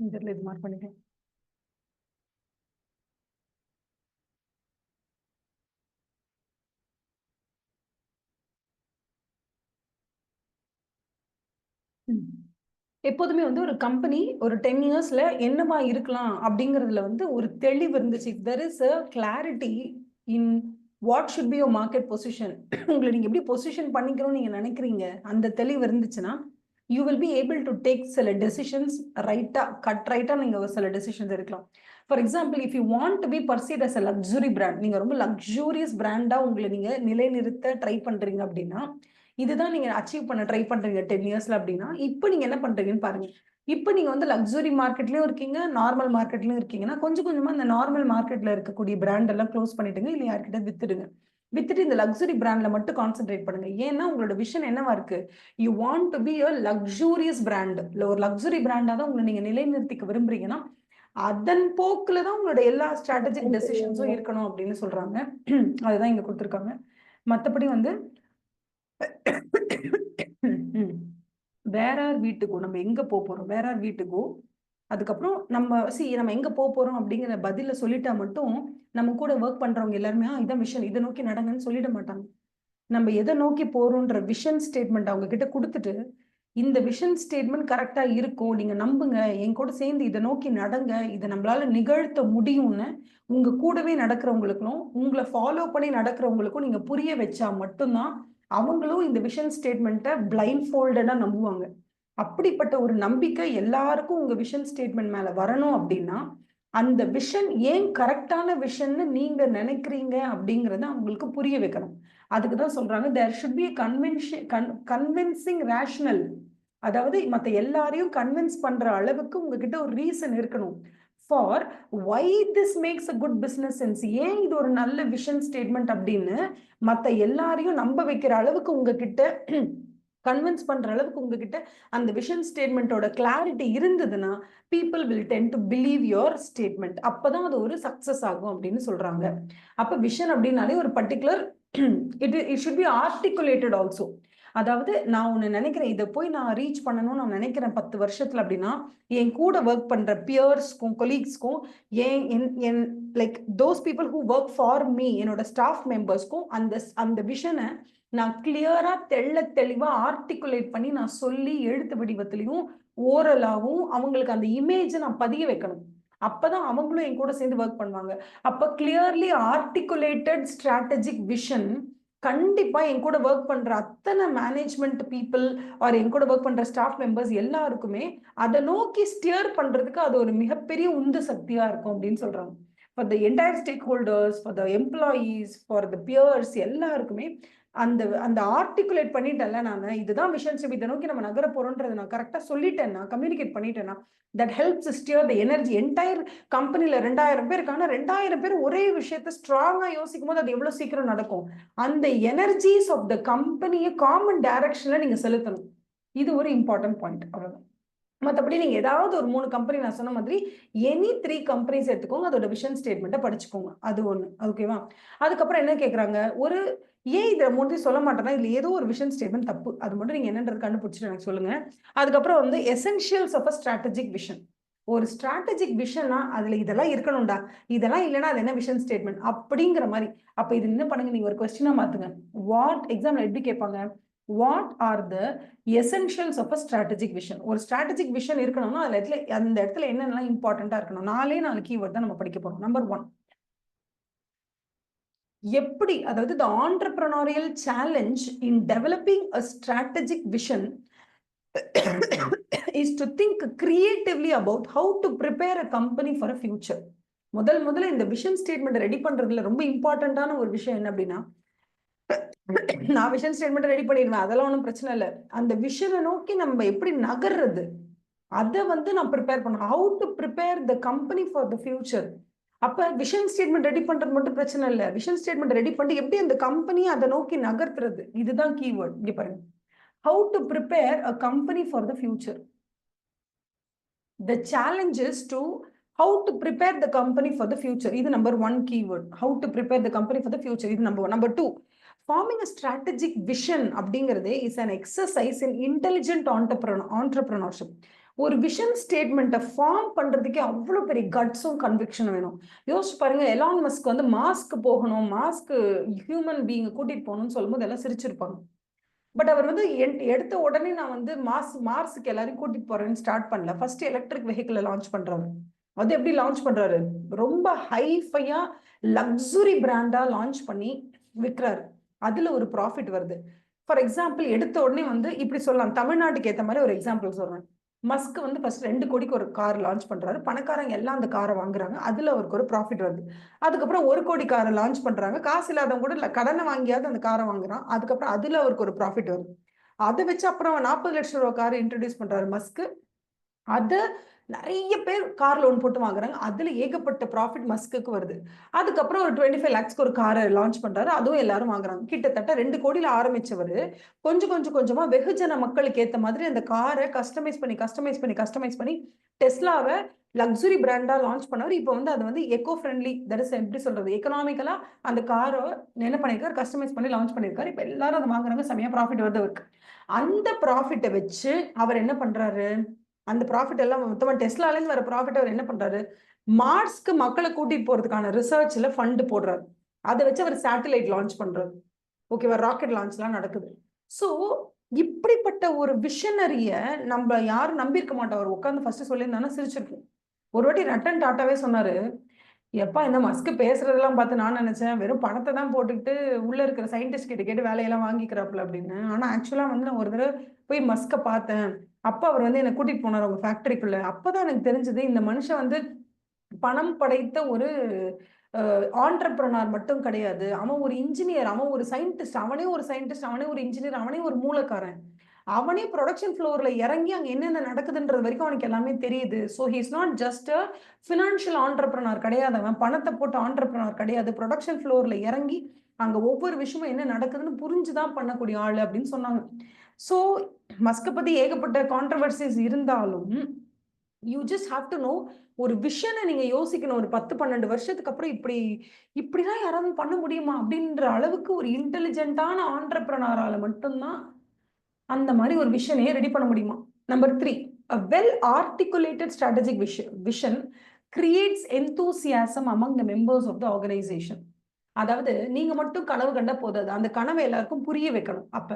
இதில் இது மார்க் பண்ணிட்டேன். எப்போதுமே வந்து ஒரு கம்பெனி ஒரு 10 இயர்ஸ்ல என்னவா இருக்கலாம் அப்படிங்கிறதுல வந்து ஒரு தெளிவு இருந்துச்சு. There is a clarity in what should be your market position. உங்களை நீங்க எப்படி பொசிஷன் பண்ணிக்கணும்னு நீங்க நினைக்கிறீங்க, அந்த தெளிவு இருந்துச்சுன்னா you will be able to take சில டெசிஷன்ஸ் ரைட்டா, கட் ரைட்டா நீங்க ஒரு சில டெசிஷன்ஸ் எடுக்கலாம். For example, if you want to be perceive as a luxury brand, நீங்க ரொம்ப லக்ஸூரியஸ் பிராண்டா உங்களை நீங்க நிலைநிறுத்த ட்ரை பண்றீங்க அப்படின்னா, இதுதான் நீங்க அச்சீவ் பண்ண ட்ரை பண்றீங்க 10 இயர்ஸ்ல அப்படின்னா, இப்போ நீங்க என்ன பண்றீங்கன்னு பாருங்க. இப்போ நீங்க வந்து லக்ஸுரி மார்க்கெட்லயும் இருக்கீங்க, நார்மல் மார்க்கெட்லயும் இருக்கீங்கன்னா, கொஞ்சம் கொஞ்சமா இந்த நார்மல் மார்க்கெட்ல இருக்கக்கூடிய பிராண்ட் எல்லாம் க்ளோஸ் பண்ணிடுங்க, இல்ல யார்கிட்ட வித்துடுங்க. வித்துட்டு இந்த லக்ஸுரி பிராண்ட்ல மட்டும் கான்சென்ட்ரேட் பண்ணுங்க. ஏன்னா உங்களோட விஷன் என்னவா இருக்கு? You want to be a luxurious brand. இல்ல ஒரு லக்ஸுரி பிராண்டா தான் உங்களை நீங்க நிலைநிறுத்திக்க விரும்புறீங்கன்னா, அதன் போக்குல தான் உங்களோட எல்லா ஸ்ட்ராட்டஜிக் டெசிஷன்ஸும் இருக்கணும் அப்படின்னு சொல்றாங்க. அதுதான் இங்க கொடுத்துருக்காங்க. மத்தபடி வந்து வேற ஆர் வீட்டுக்கோ, நம்ம எங்க போறோம், வேற ஆர் வீட்டுக்கோ, அதுக்கப்புறம் நம்ம எங்க போறோம் அப்படிங்கிற பதில சொல்லிட்டா மட்டும் நம்ம கூட ஒர்க் பண்றவங்க எல்லாருமே இதான் விஷன், இதை நோக்கி நடங்கன்னு சொல்லிட மாட்டாங்க. நம்ம எதை நோக்கி போறோம்ன்ற விஷன் ஸ்டேட்மெண்ட் அவங்க கிட்ட கொடுத்துட்டு, இந்த விஷன் ஸ்டேட்மெண்ட் கரெக்டா இருக்கும், நீங்க நம்புங்க, என் கூட சேர்ந்து இதை நோக்கி நடங்க, இதை நம்மளால நிகழ்த்த முடியும்னு உங்க கூடவே நடக்கிறவங்களுக்கும் உங்களை ஃபாலோ பண்ணி நடக்கிறவங்களுக்கும் நீங்க புரிய வச்சா மட்டும்தான் அவங்களும் இந்த விஷன் ஸ்டேட்மெண்ட்டை பிளைண்ட் ஃபோல்டடா நம்புவாங்க. அப்படிப்பட்ட ஒரு நம்பிக்கை எல்லாருக்கும் உங்க விஷன் ஸ்டேட்மெண்ட் மேல வரணும் அப்படின்னா, அந்த விஷன் ஏன் கரெக்டான விஷன்னு நீங்க நினைக்கிறீங்க அப்படிங்கறத அவங்களுக்கு புரிய வைக்கணும். அதுக்குதான் சொல்றாங்க there should be convincing rational. அதாவது மத்த எல்லாரையும் கன்வின்ஸ் பண்ற அளவுக்கு உங்ககிட்ட ஒரு ரீசன் இருக்கணும் for why this makes a good business sense. ஏன் இது ஒரு நல்ல விஷன் ஸ்டேட்மெண்ட் அப்படின்னு மத்த எல்லாரையும் நம்ப வைக்கிற அளவுக்கு உங்ககிட்ட கன்வின்ஸ் பண்ற அளவுக்கு உங்ககிட்ட அந்த விஷன் ஸ்டேட்மெண்டோட கிளாரிட்டி இருந்ததுன்னா people will ten to believe your statement. அப்பதான் அது ஒரு சக்சஸ் ஆகும் அப்படின்னு சொல்றாங்க. அப்ப விஷன் அப்படின்னாலே ஒரு particular it should be articulated also. அதாவது நான் ஒண்ணு நினைக்கிறேன், இதை போய் நான் ரீச் பண்ணணும்னு நான் நினைக்கிறேன் 10 வருஷத்துல அப்படின்னா, என் கூட ஒர்க் பண்ற பியர்ஸ்க்கும் கொலீக்ஸ்க்கும் என் like those people who work for me, என்னோட ஸ்டாஃப் மெம்பர்ஸ்க்கும் அந்த விஷனை நான் கிளியரா தெளிவா ஆர்டிகுலேட் பண்ணி நான் சொல்லி எழுத்து வடிவத்திலையும் ஓரலாவும் அவங்களுக்கு அந்த இமேஜ் நான் பதிய வைக்கணும். அப்பதான் அவங்களும் என் கூட சேர்ந்து ஒர்க் பண்ணுவாங்க. அப்ப கிளியர்லி ஆர்டிகுலேட்டட் ஸ்ட்ராட்டஜிக் விஷன் கண்டிப்பா என் கூட ஒர்க் பண்ற அத்தனை மேனேஜ்மெண்ட் பீப்புள் ஆர் என் கூட ஒர்க் பண்ற ஸ்டாஃப் மெம்பர்ஸ் எல்லாருக்குமே அதை நோக்கி ஸ்டியர் பண்றதுக்கு அது ஒரு மிகப்பெரிய உந்து சக்தியா இருக்கும் அப்படின்னு சொல்றாங்க. For the entire stakeholders, for the employees, for the peers எல்லாருக்குமே அந்த அந்த ஆர்டிகுலேட் பண்ணிட்டேன்ல, நான் இதுதான் விஷன், இதை நோக்கி நம்ம நகர போறோம்ன்றதை நான் கரெக்டா சொல்லிட்டேன்னா, கம்யூனிகேட் பண்ணிட்டேன்னா, that helps steer the energy. Entire கம்பெனில 2000 பேர் இருக்காங்க, 2000 பேர் ஒரே விஷயத்த ஸ்ட்ராங்கா யோசிக்கும் போது அது எவ்வளவு சீக்கிரம் நடக்கும். அந்த எனர்ஜிஸ் ஆஃப் த கம்பெனியை காமன் டைரக்ஷன்ல நீங்க செலுத்தணும். இது ஒரு இம்பார்ட்டன்ட் பாயிண்ட். அவ்வளவுதான். மற்றபடி நீங்க ஏதாவது ஒரு 3 கம்பெனி நான் சொன்ன மாதிரி எனி 3 கம்பெனிஸ் எடுத்துக்கோங்க, அதோட விஷன் ஸ்டேட்மெண்ட்டை படிச்சுக்கோங்க. அது ஒண்ணு. ஓகேவா? அதுக்கப்புறம் என்ன கேட்கறாங்க, ஒரு ஏன் இதை மட்டும் சொல்ல மாட்டேன்னா இதுல ஏதோ ஒரு விஷன் ஸ்டேட்மெண்ட் தப்பு, அது மட்டும் நீங்க என்னன்றது கண்டுபிடிச்சிட்டு எனக்கு சொல்லுங்க. அதுக்கப்புறம் வந்து essentials of a strategic vision. ஒரு ஸ்ட்ராட்டஜிக் விஷன்னா அதுல இதெல்லாம் இருக்கணும்டா, இதெல்லாம் இல்லைன்னா அது என்ன விஷன் ஸ்டேட்மெண்ட் அப்படிங்கிற மாதிரி. அப்ப இது என்ன பண்ணுங்க, நீங்க ஒரு கொஸ்டினா மாத்துங்க. வாட் எக்ஸாம்ல எப்படி கேட்பாங்க, what are the essentials of a strategic vision. ஒரு ஸ்ட்ராட்டஜிக் விஷன் இருக்கணும்னா அந்த இடத்துல என்னென்னலாம் இம்பார்ட்டண்டா இருக்கணும். 4 கீவேர்ட் தான் நம்ம படிக்க போறோம். நம்பர் 1, எப்படி, அதாவது the entrepreneurial challenge in developing a strategic vision is to think creatively about how to prepare a company for a future. முதல்ல இந்த விஷன் ஸ்டேட்மெண்ட் ரெடி பண்றதுல ரொம்ப இம்பார்ட்டன்டான ஒரு விஷயம் என்ன அப்படின்னா, நான் விஷன் ஸ்டேட்மெண்ட் ரெடி பண்ணிடுவேன், அதெல்லாம் ஒன்றும் பிரச்சனை இல்லை. அந்த விஷனை நோக்கி நம்ம எப்படி நகர்றது, அதை வந்து நான் ப்ரிப்பேர் பண்ணணும். How to prepare the company for the future. அப்ப விஷன் ஸ்டேட்மெண்ட் ரெடி பண்றது மட்டும் பிரச்சனை இல்லை, விஷன் ஸ்டேட்மெண்ட் ரெடி பண்ணி எப்படி அந்த கம்பெனியை அதை நோக்கி நகர்த்துறது, இதுதான் கீவேர்ட். இங்க பாருங்க, how to prepare a company for the future. The challenge is to how to prepare the company for the future. இது number 1 keyword. How to prepare the company for the future. இது number 1. Number 2, forming a strategic vision அப்படிங்கிறதே is an exercise in intelligent entrepreneurship. ஒரு விஷன் ஸ்டேட்மெண்ட்டை ஃபார்ம் பண்றதுக்கே அவ்வளோ பெரிய கட்ஸும் கன்விக்ஷன் வேணும். யோசிச்சு பாருங்க, எலான் மஸ்க் வந்து மாஸ்க்கு போகணும், மாஸ்க்கு ஹியூமன் பீயிங் கூட்டிட்டு போகணும்னு சொல்லும்போது எல்லாம் சிரிச்சிருப்பாங்க. பட் அவர் வந்து எடுத்த உடனே நான் வந்து மார்ஸுக்கு எல்லாரையும் கூட்டிட்டு போறேன்னு ஸ்டார்ட் பண்ணல. ஃபர்ஸ்ட் எலக்ட்ரிக் வெஹிக்கிளை லான்ச் பண்றவர். அது எப்படி லான்ச் பண்றாரு? ரொம்ப ஹைஃபையா லக்ஸுரி பிராண்டா லான்ச் பண்ணி விற்கிறாரு. அதுல ஒரு ப்ராஃபிட் வருது. ஃபார் எக்ஸாம்பிள் எடுத்த உடனே வந்து இப்படி சொல்லலாம், தமிழ்நாட்டுக்கு ஏற்ற மாதிரி ஒரு எக்ஸாம்பிள் சொல்றேன். மஸ்க் வந்து ஃபர்ஸ்ட் 2 கோடிக்கு ஒரு கார் லான்ச் பண்றாரு. பணக்காரங்க எல்லாம் அந்த காரை வாங்குறாங்க. அதுல அவருக்கு ஒரு ப்ராஃபிட் வருது. அதுக்கப்புறம் 1 கோடி காரை லான்ச் பண்றாங்க. காசு இல்லாதவங்க கூட கடனை வாங்கியாவது அந்த காரை வாங்குறான். அதுக்கப்புறம் அதுல அவருக்கு ஒரு ப்ராஃபிட் வருது. அதை வச்சு அப்புறம் 40 லட்சம் ரூபாய் காரை இன்ட்ரடியூஸ் பண்றாரு மஸ்க். அதை நிறைய பேர் கார் லோன் போட்டு வாங்குறாங்க. அதுல ஏகப்பட்ட ப்ராஃபிட் மஸ்க்கு வருது. அதுக்கப்புறம் ஒரு 25 lakhsக்கு ஒரு காரை லான்ச் பண்றாரு. அதுவும் எல்லாரும் வாங்குறாங்க. கிட்டத்தட்ட 2 கோடியில ஆரம்பிச்சவர் கொஞ்சமா வெகுஜன மக்களுக்கு ஏத்த மாதிரி அந்த காரை கஸ்டமைஸ் பண்ணி டெஸ்லாவை லக்ஸுரி பிராண்டா லான்ச் பண்ணாரு. இப்போ வந்து அது வந்து எக்கோ ஃப்ரெண்ட்லி, தட் இஸ் எப்படி சொல்றது, எக்கனாமிக்கலா அந்த காரை என்ன பண்ணிருக்காரு, கஸ்டமைஸ் பண்ணி லான்ச் பண்ணிருக்காரு. இப்போ எல்லாரும் அதை வாங்குறாங்க. செமையா ப்ராஃபிட் வருது அவருக்கு. அந்த ப்ராஃபிட்டை வச்சு அவர் என்ன பண்றாரு, அந்த ப்ராஃபிட் எல்லாம் மொத்தமா டெஸ்லாலேருந்து வர ப்ராஃபிட் அவர் என்ன பண்றாரு, மார்ஸ்க்கு மக்களை கூட்டிட்டு போறதுக்கான ரிசர்ச்ல ஃபண்ட் போடுறாரு. அதை வச்சு அவர் சேட்டலைட் லான்ச் பண்றாரு. ஓகேவா, ராக்கெட் லான்ச்லாம் நடக்குது. ஸோ இப்படிப்பட்ட ஒரு விஷனரிய நம்ம யாரும் நம்பியிருக்க மாட்டோம். அவர் உட்காந்து ஃபர்ஸ்ட் சொல்லியிருந்தாங்கன்னா சிரிச்சிருக்கும். ஒரு வாட்டி ரட்டன் டாட்டாவே சொன்னாரு, எப்பா இந்த மஸ்க் பேசுறதெல்லாம் பார்த்து நான் நினைச்சேன் வெறும் பணத்தை தான் போட்டுக்கிட்டு உள்ள இருக்கிற சயின்டிஸ்ட் கிட்ட கேட்டு வேலையெல்லாம் வாங்கிக்கிறாப்புல அப்படின்னு. ஆனா ஆக்சுவலா வந்து நான் ஒரு தடவை போய் மஸ்கை பார்த்தேன். அப்ப அவர் வந்து என்னை கூட்டிட்டு போனார் அவங்க ஃபேக்டரிக்குள்ள. அப்பதான் எனக்கு தெரிஞ்சது இந்த மனுஷன் வந்து பணம் படைத்த ஒரு ஆண்டர்பிரனர் மட்டும் கிடையாது. அவன் ஒரு இன்ஜினியர், அவன் ஒரு சயின்டிஸ்ட், அவனே ஒரு சயின்டிஸ்ட், அவனே ஒரு இன்ஜினியர், அவனே ஒரு மூலக்காரன். அவனே ப்ரொடக்ஷன் ஃப்ளோர்ல இறங்கி அங்க என்னென்ன நடக்குதுன்றது வரைக்கும் அவனுக்கு எல்லாமே தெரியுது. So he is not just a financial entrepreneur கிடையாது. அவன் பணத்தை போட்டு ஆண்டர்பிரனர் கிடையாது. ப்ரொடக்ஷன் ஃப்ளோர்ல இறங்கி அங்க ஒவ்வொரு விஷயமும் என்ன நடக்குதுன்னு புரிஞ்சுதான் பண்ணக்கூடிய ஆளு அப்படின்னு சொன்னாங்க. ஸோ மஸ்கை பத்தி ஏகப்பட்ட கான்ட்ரவர்சிஸ் இருந்தாலும் you just have to know, ஒரு விஷனை நீங்க யோசிக்கணும். ஒரு 10-12 வருஷத்துக்கு அப்புறம் இப்படிதான் யாராவது பண்ண முடியுமா அப்படின்ற அளவுக்கு ஒரு இன்டெலிஜென்ட்டான ஆண்டர்பிரனரால மட்டும்தான் அந்த மாதிரி ஒரு விஷனையே ரெடி பண்ண முடியுமா. Number 3, a well articulated strategic vision creates enthusiasm among the members of the organization. அதாவது நீங்க மட்டும் கனவு கண்டா போதாது, அந்த கனவை எல்லாருக்கும் புரிய வைக்கணும். அப்ப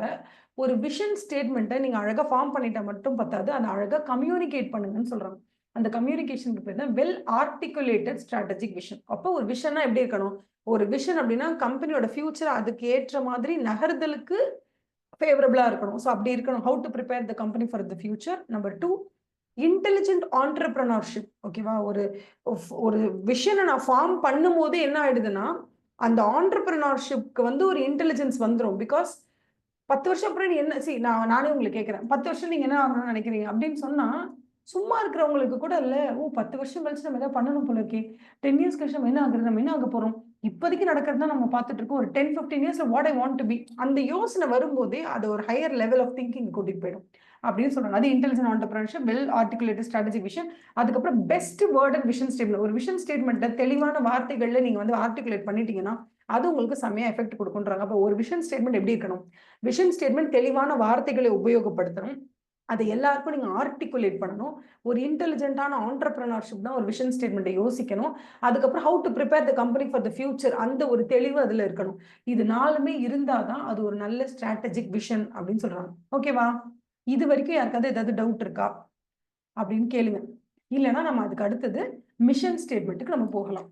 ஒரு விஷன் ஸ்டேட்மெண்ட்டை நீங்க அழகா ஃபார்ம் பண்ணிட்டா மட்டும் பத்தாது, அதை அழகா கம்யூனிகேட் பண்ணுங்கன்னு சொல்றாங்க. அந்த கம்யூனிகேஷனுக்கு பேர் தான் வெல் ஆர்டிகுலேட்டட் ஸ்ட்ராட்டஜிக் விஷன். அப்போ ஒரு விஷன்னா எப்படி இருக்கணும், ஒரு விஷன் அப்படின்னா கம்பெனியோட ஃபியூச்சர் அதுக்கு ஏற்ற மாதிரி நகர்தலுக்கு ஃபேவரபிளா இருக்கணும். ஸோ அப்படி இருக்கணும். How to prepare the company for the future. Number 2, intelligent entrepreneurship. ஓகேவா, ஒரு ஒரு விஷனை நான் ஃபார்ம் பண்ணும் போது என்ன ஆயிடுதுன்னா, அந்த ஆண்டர்பிரனர்ஷிப்க்கு வந்து ஒரு இன்டெலிஜென்ஸ் வந்துடும். பிகாஸ் 10 வருஷம் அப்புறம் நீ என்ன நானே உங்களுக்கு கேட்கிறேன், 10 வருஷம் நீங்க என்ன ஆகணும்னு நினைக்கிறீங்க அப்படின்னு சொன்னா, சும்மா இருக்கிறவங்களுக்கு கூட இல்ல, ஓ 10 வருஷம் கழிச்சு நம்ம ஏதாவது பண்ணணும் போல இருக்கே, 10 இயர்ஸ் கழிச்சு நம்ம என்ன ஆகுறது, நம்ம என்ன ஆக போறோம், இப்போதைக்கு நடக்கிறது தான் நம்ம பார்த்துட்டு இருக்கோம். ஒரு 10-15 இயர்ஸ்ல what I want to be, அந்த யோசனை வரும்போதே அது ஒரு ஹையர் லெவல் ஆஃப் திங்கிங் கூட்டிட்டு போயிடும் அப்படின்னு சொல்றாங்க. அது intelligent entrepreneurship, well articulated strategic vision. அதுக்கப்புறம் best word and vision statement. ஒரு விஷன் ஸ்டேட்மெண்ட்டை தெளிவான வார்த்தைகள்ல நீங்க வந்து ஆர்டிகுலேட் பண்ணிட்டீங்கன்னா அது உங்களுக்கு செம்மையா எஃபெக்ட் கொடுக்குன்றாங்க. அப்போ ஒரு விஷன் ஸ்டேட்மெண்ட் எப்படி இருக்கணும், விஷன் ஸ்டேட்மெண்ட் தெளிவான வார்த்தைகளை உபயோகப்படுத்தணும், அதை எல்லாருக்கும் நீங்க ஆர்டிகுலேட் பண்ணணும். ஒரு இன்டெலிஜென்ட்டான ஆண்டர்பிரனர்ஷிப் தான் ஒரு விஷன் ஸ்டேட்மெண்ட்டை யோசிக்கணும். அதுக்கப்புறம் how to prepare the company for the future, அந்த ஒரு தெளிவு அதுல இருக்கணும். இது 4மே இருந்தாதான் அது ஒரு நல்ல ஸ்ட்ராட்டஜிக் விஷன் அப்படின்னு சொல்றாங்க. ஓகேவா, இது வரைக்கும் யாருக்காவது ஏதாவது டவுட் இருக்கா அப்படின்னு கேளுங்க. இல்லைன்னா நம்ம அதுக்கு அடுத்தது மிஷன் ஸ்டேட்மெண்ட்டுக்கு நம்ம போகலாம்.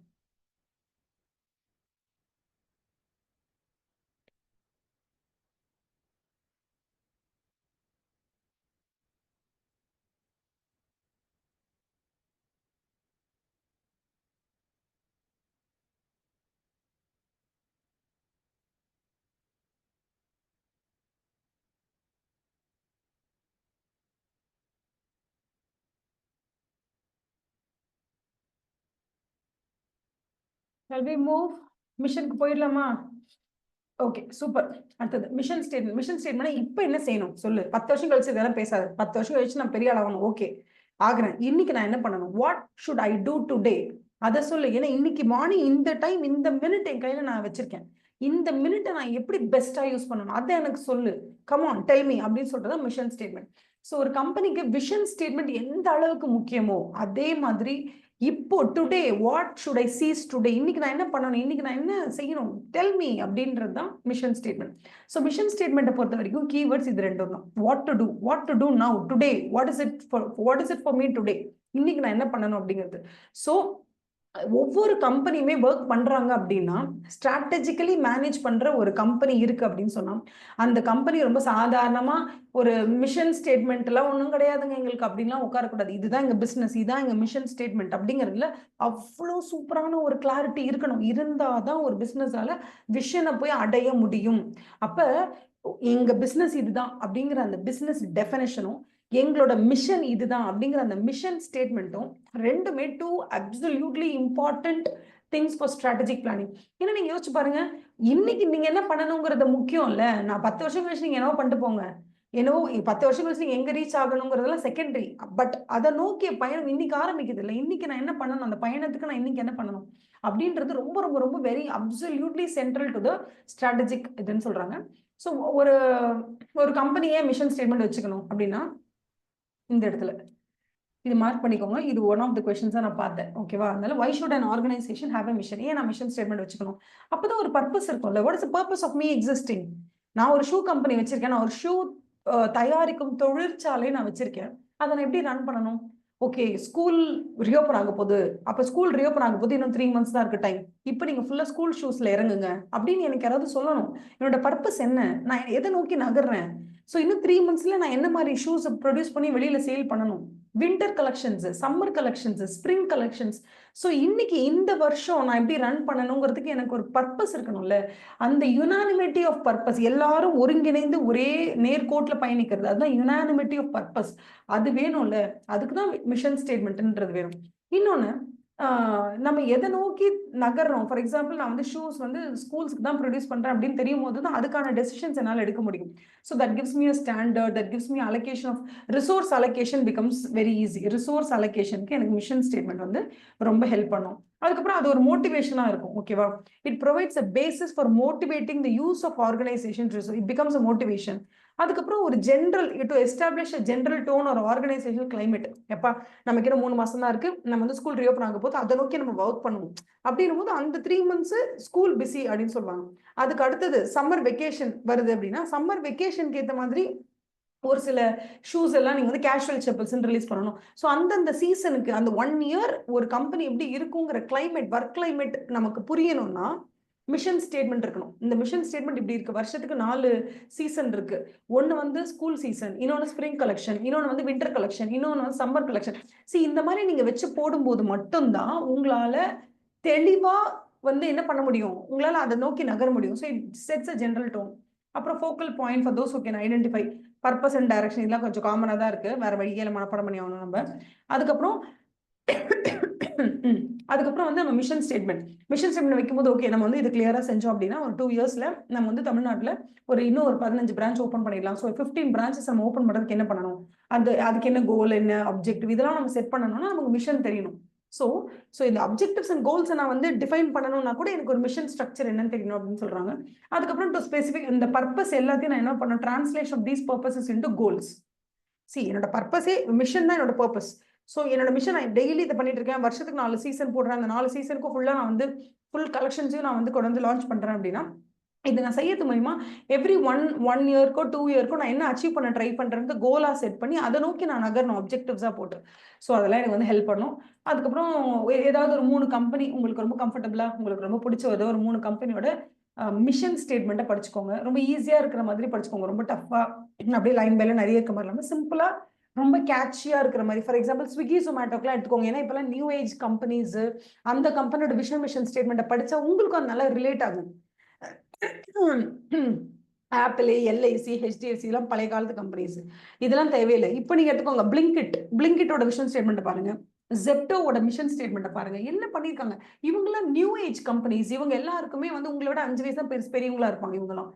Shall we move? மிஷனுக்கு போயிடலாமா? Okay, super. அடுத்தது மிஷன் ஸ்டேட்மெண்ட். மிஷன் ஸ்டேட்மெண்ட் இப்போ என்ன செய்யணும் சொல்லு. 10 வருஷம் கழிச்சு இதெல்லாம் பேசாது. 10 வருஷம் கழிச்சு நான் பெரிய ஆளாகணும். ஓகே ஆகுறேன். இன்னைக்கு நான் என்ன பண்ணணும், what should I do today, அதை சொல்லு. ஏன்னா இன்னைக்கு மார்னிங் இந்த டைம் இந்த மினிட் என் கையில நான் வச்சிருக்கேன். இந்த மினிட்டை நான் எப்படி பெஸ்டா யூஸ் பண்ணணும் அதை எனக்கு சொல்லு. கம் ஆன் டெல் மீ அப்படின்னு சொல்றது மிஷன் ஸ்டேட்மெண்ட். ஸோ ஒரு கம்பெனிக்கு விஷன் ஸ்டேட்மெண்ட் எந்த அளவுக்கு முக்கியமோ அதே மாதிரி இப்போ today what should I seize today, இன்னைக்கு நான் என்ன பண்ணணும், இன்னைக்கு நான் என்ன செய்யணும், டெல் மீ அப்படின்றது தான் மிஷன் ஸ்டேட்மெண்ட். ஸோ மிஷன் ஸ்டேட்மெண்ட்டை பொறுத்த வரைக்கும் கீவேர்ட்ஸ் இது ரெண்டும் தான். What to do now today, what is it for me today, இன்னைக்கு நான் என்ன பண்ணணும் அப்படிங்கிறது. ஸோ ஒவ்வொரு கம்பெனியுமே ஒர்க் பண்றாங்க அப்படின்னா ஸ்ட்ராட்டஜிக்கலி மேனேஜ் பண்ற ஒரு கம்பெனி இருக்கு அப்படின்னு சொன்னா அந்த கம்பெனி ரொம்ப சாதாரணமா ஒரு மிஷன் ஸ்டேட்மெண்ட் எல்லாம் ஒன்றும் கிடையாதுங்க எங்களுக்கு அப்படின்லாம் உட்காரக்கூடாது. இதுதான் எங்க பிசினஸ், இதுதான் எங்க மிஷன் ஸ்டேட்மெண்ட் அப்படிங்கிறதுல அவ்வளோ சூப்பரான ஒரு கிளாரிட்டி இருக்கணும். இருந்தாதான் ஒரு பிசினஸால விஷனை போய் அடைய முடியும். அப்ப எங்க பிசினஸ் இதுதான் அப்படிங்கிற அந்த பிசினஸ் டெஃபினேஷனும் எங்களோட மிஷன் இதுதான் அப்படிங்கிற அந்த மிஷன் ஸ்டேட்மெண்ட்டும் ரெண்டுமே too absolutely important things for strategic planning. ஏன்னா நீங்க யோசிச்சு பாருங்க, இன்னைக்கு நீங்க என்ன பண்ணணுங்கிறது முக்கியம் இல்ல. நான் 10 வருஷம் கழிச்சு நீங்க என்னவோ பண்ணிட்டு போங்க, என்னவோ 10 வருஷம் கழிச்சு நீங்க எங்க ரீச் ஆகணுங்கிறதெல்லாம் செகண்டரி. பட் அதை நோக்கிய பயணம் இன்னைக்கு ஆரம்பிக்குது இல்லை. இன்னைக்கு நான் என்ன பண்ணணும், அந்த பயணத்துக்கு நான் இன்னைக்கு என்ன பண்ணணும் அப்படின்றது ரொம்ப ரொம்ப ரொம்ப very absolutely central to the strategic இதுன்னு சொல்றாங்க. ஸோ ஒரு ஒரு கம்பெனியே மிஷன் ஸ்டேட்மெண்ட் வச்சுக்கணும் அப்படின்னா இந்த இடத்துல இது மார்க் பண்ணிக்கோங்க. இது ஒன் ஆஃப் த கொஸ்டின்ஸா நான் பார்த்தேன். ஓகேவா? அதனால why should an organisation have a mission? ஏன் நான் மிஷன் ஸ்டேட்மெண்ட் வச்சுக்கணும்? அப்பதான் ஒரு பர்பஸ் இருக்கும்ல. What is the purpose of me existing? நான் ஒரு ஷூ கம்பெனி வச்சிருக்கேன், நான் ஒரு ஷூ தயாரிக்கும் தொழிற்சாலை நான் வச்சிருக்கேன். அதை நான் எப்படி ரன் பண்ணணும்? ஓகே, ஸ்கூல் ரியோப்பன் ஆக போகுது, அப்ப ஸ்கூல் ரியோப்பன் ஆக போகுது, இன்னும் 3 months தான் இருக்கு டைம், இப்போ நீங்க ஃபுல்லா ஸ்கூல் ஷூஸ்ல இறங்குங்க அப்படின்னு எனக்கு யாராவது சொல்லணும். என்னோட பர்பஸ் என்ன, நான் எதை நோக்கி நகர்றேன், ஸோ இன்னும் 3 monthsல நான் என்ன மாதிரி ஷூஸ் ப்ரொடியூஸ் பண்ணி வெளியில சேல் பண்ணணும், winter collections, summer collections, spring collections. So இன்னைக்கு இந்த வருஷம் நான் எப்படி ரன் பண்ணணுங்கிறதுக்கு எனக்கு ஒரு பர்பஸ் இருக்கணும்ல. அந்த யுனானிமிட்டி ஆஃப் பர்பஸ், எல்லாரும் ஒருங்கிணைந்து ஒரே நேர்கோட்டுல பயணிக்கிறது, அதுதான் யுனானிமிட்டி ஆஃப் பர்பஸ். அது வேணும்ல, அதுக்கு தான் மிஷன் ஸ்டேட்மெண்ட்ன்றது வேணும். இன்னொன்னு, நம்ம எதை நோக்கி நகர்றோம். ஃபார் எக்ஸாம்பிள், நான் வந்து ஷூஸ் வந்து ஸ்கூல்ஸ்க்கு தான் ப்ரொடியூஸ் பண்றேன் அப்படின்னு தெரியும் போது தான் அதுக்கான டெசிஷன்ஸ் என்னால் எடுக்க முடியும். So that gives me a standard, that gives me allocation of resource allocation becomes very easy. Resource அலோகேஷனுக்கு எனக்கு மிஷன் ஸ்டேட்மெண்ட் வந்து ரொம்ப ஹெல்ப் பண்ணும். அதுக்கப்புறம் அது ஒரு மோட்டிவேஷனா இருக்கும். ஓகேவா? It provides a basis for motivating the use of organisation. It becomes a motivation. அதுக்கப்புறம் ஒரு general to establish a general tone ஒரு ஆர்கனைசேஷனல் கிளைமேட். எப்பா நமக்கு இன்னும் 3 மாசம் தான் இருக்கு, நம்ம வந்து ஸ்கூல் ரீஓப்பன் ஆக போது அதை நோக்கி நம்ம ஒர்க் பண்ணுவோம் அப்படின்னும் போது அந்த 3 months ஸ்கூல் பிஸி அப்படின்னு சொல்லுவாங்க. அதுக்கு அடுத்தது சம்மர் வெக்கேஷன் வருது அப்படின்னா சம்மர் வெக்கேஷனுக்கு ஏற்ற மாதிரி ஒரு சில ஷூஸ் எல்லாம் நீங்க வந்து கேஷுவல் செப்பல்ஸ் ரிலீஸ் பண்ணணும். ஸோ அந்தந்த சீசனுக்கு அந்த 1 year ஒரு கம்பெனி எப்படி இருக்குங்கிற கிளைமேட், ஒர்க் கிளைமேட் நமக்கு புரியணும்னா மிஷன் ஸ்டேட்மெண்ட் இருக்கணும். இந்த மிஷன் ஸ்டேட்மெண்ட் இப்படி இருக்கு, வருஷத்துக்கு 4 சீசன் இருக்கு. ஒன்னு வந்து ஸ்கூல் சீசன், இன்னொன்னு ஸ்ப்ரிங் கலெக்ஷன், இன்னொன்னு வந்து வின்டர் கலெக்ஷன், இன்னொன்னு வந்து சம்மர் கலெக்ஷன். இந்த மாதிரி நீங்க வச்சு போடும்போது மட்டும்தான் உங்களால தெளிவா வந்து என்ன பண்ண முடியும், உங்களால அதை நோக்கி நகர முடியும். So it sets a general tone. அப்புறம் focal point for those who can identify purpose and direction. இதெல்லாம் கொஞ்சம் காமனா தான் இருக்கு, வேற வழியில மனப்பாடம் பண்ணி ஆகணும் நம்ம. அதுக்கப்புறம் அதுக்கப்புறம் வந்து நம்ம மிஷன் ஸ்டேட்மெண்ட் வைக்கும்போது ஓகே நம்ம வந்து இது கிளியரா செஞ்சோம் அப்படின்னா ஒரு 2 yearsல நம்ம வந்து தமிழ்நாட்டுல இன்னும் ஒரு 15 பிரான்ச் ஓப்பன் பண்ணிடலாம். ஸோ 15 பிரான்ச்சஸ் நம்ம ஓப்பன் பண்றதுக்கு என்ன பண்ணணும், அதுக்கு என்ன கோல், என்ன அப்ஜெக்டிவ், இதெல்லாம் நம்ம செட் பண்ணணும்னா நமக்கு மிஷன் தெரியணும். ஸோ இந்த அப்ஜெக்டிவ்ஸ் அண்ட் கோல்ஸ் நான் வந்து டிஃபைன் பண்ணணும்னா கூட எனக்கு ஒரு மிஷன் ஸ்ட்ரக்சர் என்னன்னு தெரியணும் அப்படின்னு சொல்றாங்க. அதுக்கப்புறம் டு ஸ்பெசிஃபிக் இந்த பர்பஸ் எல்லாத்தையும் நான் என்ன பண்ணணும், translation of these purposes into goals. என்னோட பர்பஸே மிஷன் தான் என்னோட பர்பஸ். ஸோ என்னோட மிஷன் நான் டெய்லி இதை பண்ணிட்டு இருக்கேன், வருஷத்துக்கு 4 சீசன் போடுறேன், அந்த 4 சீசனுக்கும் ஃபுல்லாக நான் வந்து ஃபுல் கலெக்ஷன்ஸையும் நான் வந்து கொண்டு வந்து லான்ச் பண்றேன் அப்படின்னா இது நான் செய்யறது மூலியமா எவ்ரி ஒன் இயர்க்கோ 2 yearக்கோ நான் என்ன அச்சீவ் பண்ண ட்ரை பண்றேன்னு கோலா செட் பண்ணி அதை நோக்கி நான் நகரணும், அப்ஜெக்டிவ்ஸா போட்டு. ஸோ அதெல்லாம் எனக்கு வந்து ஹெல்ப் பண்ணும். அதுக்கப்புறம் ஏதாவது ஒரு 3 கம்பெனி உங்களுக்கு ரொம்ப கம்ஃபர்டபுளா, உங்களுக்கு ரொம்ப பிடிச்ச ஒரு 3 கம்பெனியோட மிஷன் ஸ்டேட்மெண்ட்டை படிச்சுக்கோங்க. ரொம்ப ஈஸியா இருக்கிற மாதிரி படிச்சுக்கோங்க, ரொம்ப டஃபா அப்படியே லைன் பைல நிறைய இருக்க மாதிரி இல்லாமல் சிம்பிளா ரொம்ப கேட்சியா இருக்கிற மாதிரி. ஃபார் எக்ஸாம்பிள் ஸ்விக்கி ஜொமேட்டோக்கெல்லாம் எடுத்துக்கோங்க. ஏன்னா இப்பெல்லாம் நியூ ஏஜ் கம்பெனிஸ் அந்த கம்பெனியோட மிஷன் ஸ்டேட்மெண்ட்டை படிச்சா உங்களுக்கும் அது நல்லா ரிலேட் ஆகும். ஆப்பிள், எல்ஐசி, ஹெச்டிஎஃப்சி எல்லாம் பழைய காலத்து கம்பெனிஸ், இதெல்லாம் தேவையில்லை. இப்போ நீங்க எடுத்துக்கோங்க பிளிங்கிட்டோட மிஷன் ஸ்டேட்மெண்ட் பாருங்க, ஜெப்டோவோட மிஷன் ஸ்டேட்மெண்ட் பாருங்க, என்ன பண்ணிருக்காங்க. இவங்கெல்லாம் நியூ ஏஜ் கம்பெனிஸ், இவங்க எல்லாருக்குமே வந்து உங்களை விட 5 வயசு தான் பெரியவங்களா இருப்பாங்க. இவங்கெல்லாம்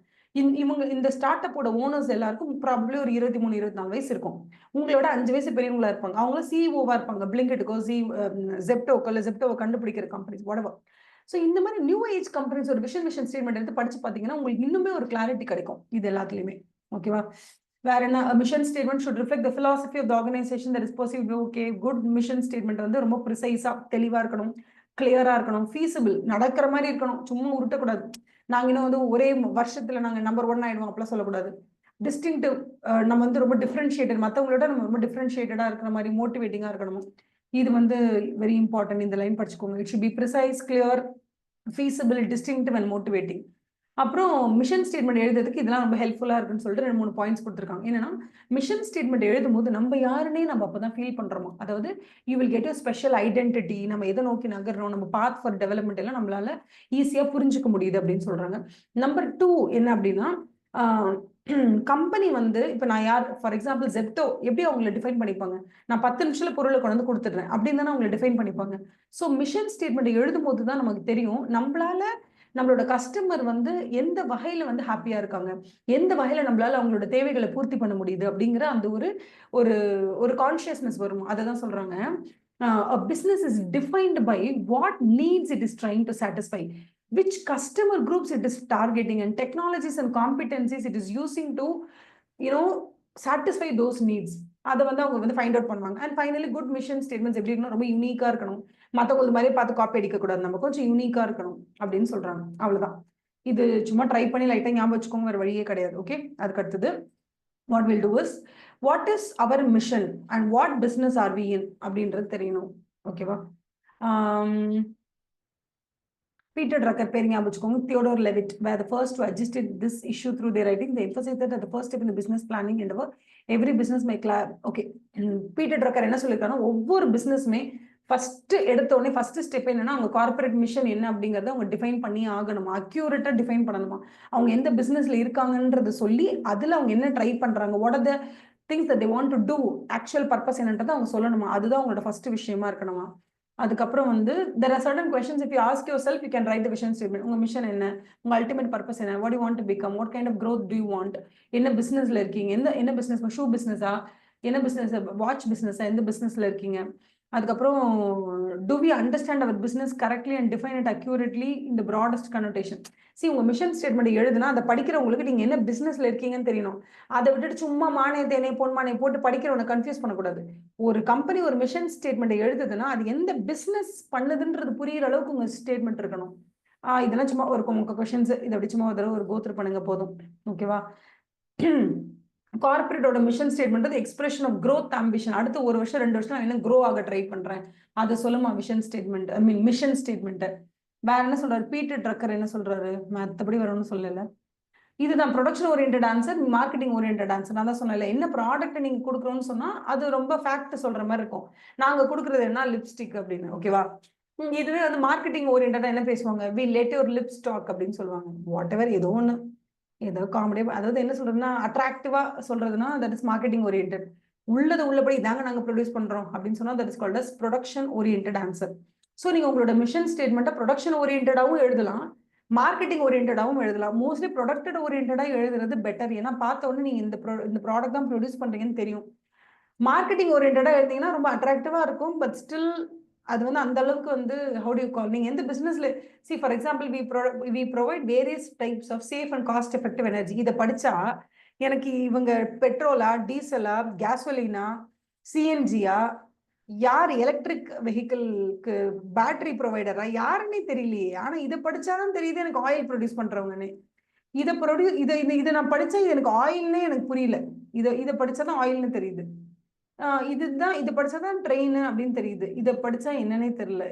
இவங்க இந்த ஸ்டார்ட் அப்போட ஓனர்ஸ் எல்லாருக்கும் ப்ராபப்ளி ஒரு 23, 24 வயசு இருக்கும். உங்களோட 5 வயசு பெரியவங்களா இருப்பாங்க. அவங்களும் சிஇஓவா இருப்பாங்க, பிளிங்கிட்டுக்கோ ஜெப்டோக்கோ இல்லை ஜெப்டோவை கண்டுபிடிக்கிற கம்பெனிஸ் whatever. ஸோ இந்த மாதிரி நியூ ஏஜ் கம்பெனிஸ் ஒரு மிஷன் ஸ்டேட்மெண்ட் எடுத்து படிச்சு பார்த்தீங்கன்னா உங்களுக்கு இன்னுமே ஒரு கிளாரிட்டி கிடைக்கும் இது எல்லாத்துலயுமே. ஓகேவா? வேற என்ன, mission statement should reflect the philosophy of the organization that is perceived. Okay, good mission statement வந்து ரொம்ப ப்ரிசைஸா தெளிவா இருக்கணும், கிளியரா இருக்கணும், ஃபீஸிபிள், நடக்கிற மாதிரி இருக்கணும், சும்மா உருட்டக்கூடாது. நாங்க இன்னும் வந்து ஒரே வருஷத்துல நாங்க நம்பர் 1 ஆயிடுவோம் அப்படிலாம் சொல்லக்கூடாது. டிஸ்டிங்டிவ், நம்ம வந்து ரொம்ப டிஃபரன்ஷியேட்டட், மற்றவங்களோட நம்ம ரொம்ப டிஃபரன்ஷியேட்டடா இருக்கிற மாதிரி மோட்டிவேட்டிங்கா இருக்கணும். இது வந்து வெரி இம்பார்ட்டன்ட். இந்த லைன் படிச்சுக்கோங்க. It should be precise, clear, feasible, distinctive and motivating. அப்புறம் மிஷன் ஸ்டேட்மெண்ட் எழுதுறதுக்கு இதெல்லாம் ரொம்ப ஹெல்ப்ஃபுல்லா இருக்குன்னு சொல்லிட்டு 2-3 பாயிண்ட்ஸ் கொடுத்துருக்காங்க. என்னன்னா, மிஷன் ஸ்டேட்மெண்ட் எழுதும் போது நம்ம யாருன்னே நம்ம அப்பதான் ஃபீல் பண்றோமா, அதாவது you will get a special identity, நம்ம எதை நோக்கி நகர்றோம், நம்ம பாத் ஃபார் டெவலப்மெண்ட் எல்லாம் நம்மளால ஈஸியா புரிஞ்சுக்க முடியுது அப்படின்னு சொல்றாங்க. நம்பர் 2 என்ன அப்படின்னா, கம்பெனி வந்து இப்ப நான் யார், ஃபார் எக்ஸாம்பிள் ஜெப்டோ எப்படி அவங்களை டிஃபைன் பண்ணிப்பாங்க, நான் 10 நிமிஷத்துல பொருளை கொண்டு வந்து கொடுத்துடுறேன் அப்படின்னு தானே அவங்களை டிஃபைன் பண்ணிப்பாங்க. ஸோ மிஷன் ஸ்டேட்மெண்ட் எழுதும் போது தான் நமக்கு தெரியும் நம்மளால நம்மளோட கஸ்டமர் வந்து எந்த வகையில வந்து ஹாப்பியா இருக்காங்க, எந்த வகையில நம்மளால அவங்களோட தேவைகளை பூர்த்தி பண்ண முடியுது அப்படிங்கிற அந்த ஒரு ஒரு ஒரு கான்சியஸ்னஸ் வரும். அதை தான் சொல்றாங்க. A business is defined by what needs it is trying to satisfy, which customer groups it is targeting, and technologies and competencies it is using to, satisfy those needs. அதை வந்து அவங்க வந்து ஃபைண்ட் அவுட் பண்ணுவாங்க. And finally good mission statements எப்படி இருக்கணும், ரொம்ப யூனிக்கா இருக்கணும், மற்றவங்களுக்கு மாதிரி பார்த்து காப்பி அடிக்க கூடாது, நம்ம கொஞ்சம் யூனிக்கா இருக்கணும் அப்படின்னு சொல்றாங்க. அவ்வளவுதான். இது சும்மா ட்ரை பண்ணி லைட்டா ஞாபகம் வச்சுக்கோங்க, வேற வழியே கிடையாது. ஓகே, அதுக்கு அடுத்தது what we'll do is, what is our mission and what business are we in அப்படின்றது தெரியணும். ஓகேவா? Peter Drucker பேர் ஞாபகம் வச்சுக்கோங்க. Theodore Levitt were the first to adjust this issue through their writing. They emphasize that at the first step in the business planning endeavor, every business may okay. Peter Drucker என்ன சொல்லிருக்காங்கன்னா, ஒவ்வொரு பிசினஸ்மே ஃபர்ஸ்ட் எடுத்த உடனே ஃபர்ஸ்ட் ஸ்டெப் என்னன்னா, அவங்க கார்பரேட் மிஷன் என்ன அப்படிங்கறத அவங்க டிஃபைன் பண்ணி ஆகணுமா, அக்யூரேட்டா டிஃபைன் பண்ணணுமா, அவங்க எந்த பிசினஸ்ல இருக்காங்கன்றத சொல்லி அதுல அவங்க என்ன ட்ரை பண்றாங்க, what are the things that they want to do, actual purpose என்னன்றதை அவங்க சொல்லணுமா, அதுதான் அவங்களோட ஃபர்ஸ்ட் விஷயமா இருக்கணுமா. அதுக்கப்புறம் வந்து there are certain questions, if you ask yourself you can write the vision statement. உங்க மிஷன் என்ன, உங்க அல்டிமேட் பர்பஸ் என்ன, what do you want to become, what kind of growth do you want, என்ன பிசினஸ்ல இருக்கீங்க, என்ன பிசினஸ், ஷூ பிசினஸா, என்ன பிசினஸ், வாட்ச் பிசினஸா, எந்த பிசினஸ்ல இருக்கீங்க. அதுக்கப்புறம் do we understand our business correctly and define it accurately in the broadest connotation. See, உங்க மிஷன் ஸ்டேட்மெண்ட் எழுதுனா அதை படிக்கிறவங்களுக்கு நீங்க என்ன பிசினஸ்ல இருக்கீங்கன்னு தெரியணும். அதை விட்டுட்டு சும்மா மானே தேனே பொன்மானே போட்டு படிக்கிறவனை கன்ஃபியூஸ் பண்ணக்கூடாது. ஒரு கம்பெனி ஒரு மிஷன் ஸ்டேட்மெண்ட் எழுதுதுன்னா அது எந்த பிசினஸ் பண்ணுதுன்றது புரியுற அளவுக்கு உங்க ஸ்டேட்மெண்ட் இருக்கணும். இதெல்லாம் சும்மா ஒரு உங்க கொஸ்டின்ஸ், இதை அப்படி சும்மா ஒரு தடவை ஒரு கோத்ரூ பண்ணுங்க போதும். ஓகேவா? கார்பரேட்டோட mission statement expression of growth ambition. அடுத்த 1 வருஷம் 2 வருஷம் நான் என்ன க்ரோ ஆக ட்ரை பண்றேன், அதை சொல்லுமா விஷன் ஸ்டேட்மெண்ட், ஐ மீன் மிஷன் ஸ்டேட்மெண்ட். வேற என்ன சொல்றாரு பீட்டர் ட்ரக்கர், என்ன சொல்றாரு, மற்றபடி வரணும்னு சொல்லல. இதுதான் production oriented answer, marketing oriented answer. நான் தான் சொன்னேன், என்ன ப்ராடக்ட் நீங்க கொடுக்குறோம்னு சொன்னா அது ரொம்ப ஃபேக்ட் சொல்ற மாதிரி இருக்கும். நாங்க கொடுக்குறது என்ன, லிப்ஸ்டிக் அப்படின்னு. ஓகேவா? இதுவே வந்து மார்க்கெட்டிங் ஓரியன்டா என்ன பேசுவாங்க, we let your lip stock அப்படின்னு சொல்லுவாங்க. வாட் எவர், ஏதோ ஒன்று, ஏதோ காமெடியா, அதாவது என்ன சொல்றதுன்னா அட்ராக்டிவா சொல்றதுன்னா தட் இஸ் மார்க்கெட்டிங் ஓரியன்டட். உள்ளது உள்ளபடி இதாங்க நாங்க ப்ரொடியூஸ் பண்றோம் அப்படின்னு சொன்னா that is called as production oriented answer. So நீங்க உங்களோட மிஷன் ஸ்டேட்மெண்ட்டை ப்ரொடக்ஷன் ஓரியன்டாவும் எழுதலாம், மார்க்கெட்டிங் ஓரியன்டாவும் எழுதலாம். மோஸ்ட்லி ப்ரொடக்டட் ஓரியன்டா எழுதுறது பெட்டர். ஏன்னா பார்த்த உடனே நீங்க இந்த ப்ராடக்ட் தான் ப்ரொடியூஸ் பண்றீங்கன்னு தெரியும். மார்க்கெட்டிங் ஓரியன்டா எழுதிங்கன்னா ரொம்ப அட்ராக்டிவா இருக்கும், பட் ஸ்டில் அது வந்து அந்த அளவுக்கு வந்து how do you call, நீங்க எந்த பிசினஸ்ல, see for example we provide various types of safe and cost effective energy. இதை படிச்சா எனக்கு இவங்க பெட்ரோலா, டீசலா, கேசோலினா, சிஎன்ஜியா, யார் எலக்ட்ரிக் வெஹிக்கிள்க்கு பேட்டரி ப்ரொவைடரா, யாருன்னே தெரியலையே. ஆனா இதை படிச்சாதான் தெரியுது எனக்கு ஆயில் ப்ரொடியூஸ் பண்றவங்கன்னு. இதை நான் படிச்சா இது எனக்கு ஆயில்னே எனக்கு புரியல. இதை படிச்சாதான் ஆயில்னு தெரியுது. இதுதான் இது படிச்சாதான் ட்ரெயின் அப்படின்னு தெரியுது. இதை படிச்சா என்னன்னே தெரியல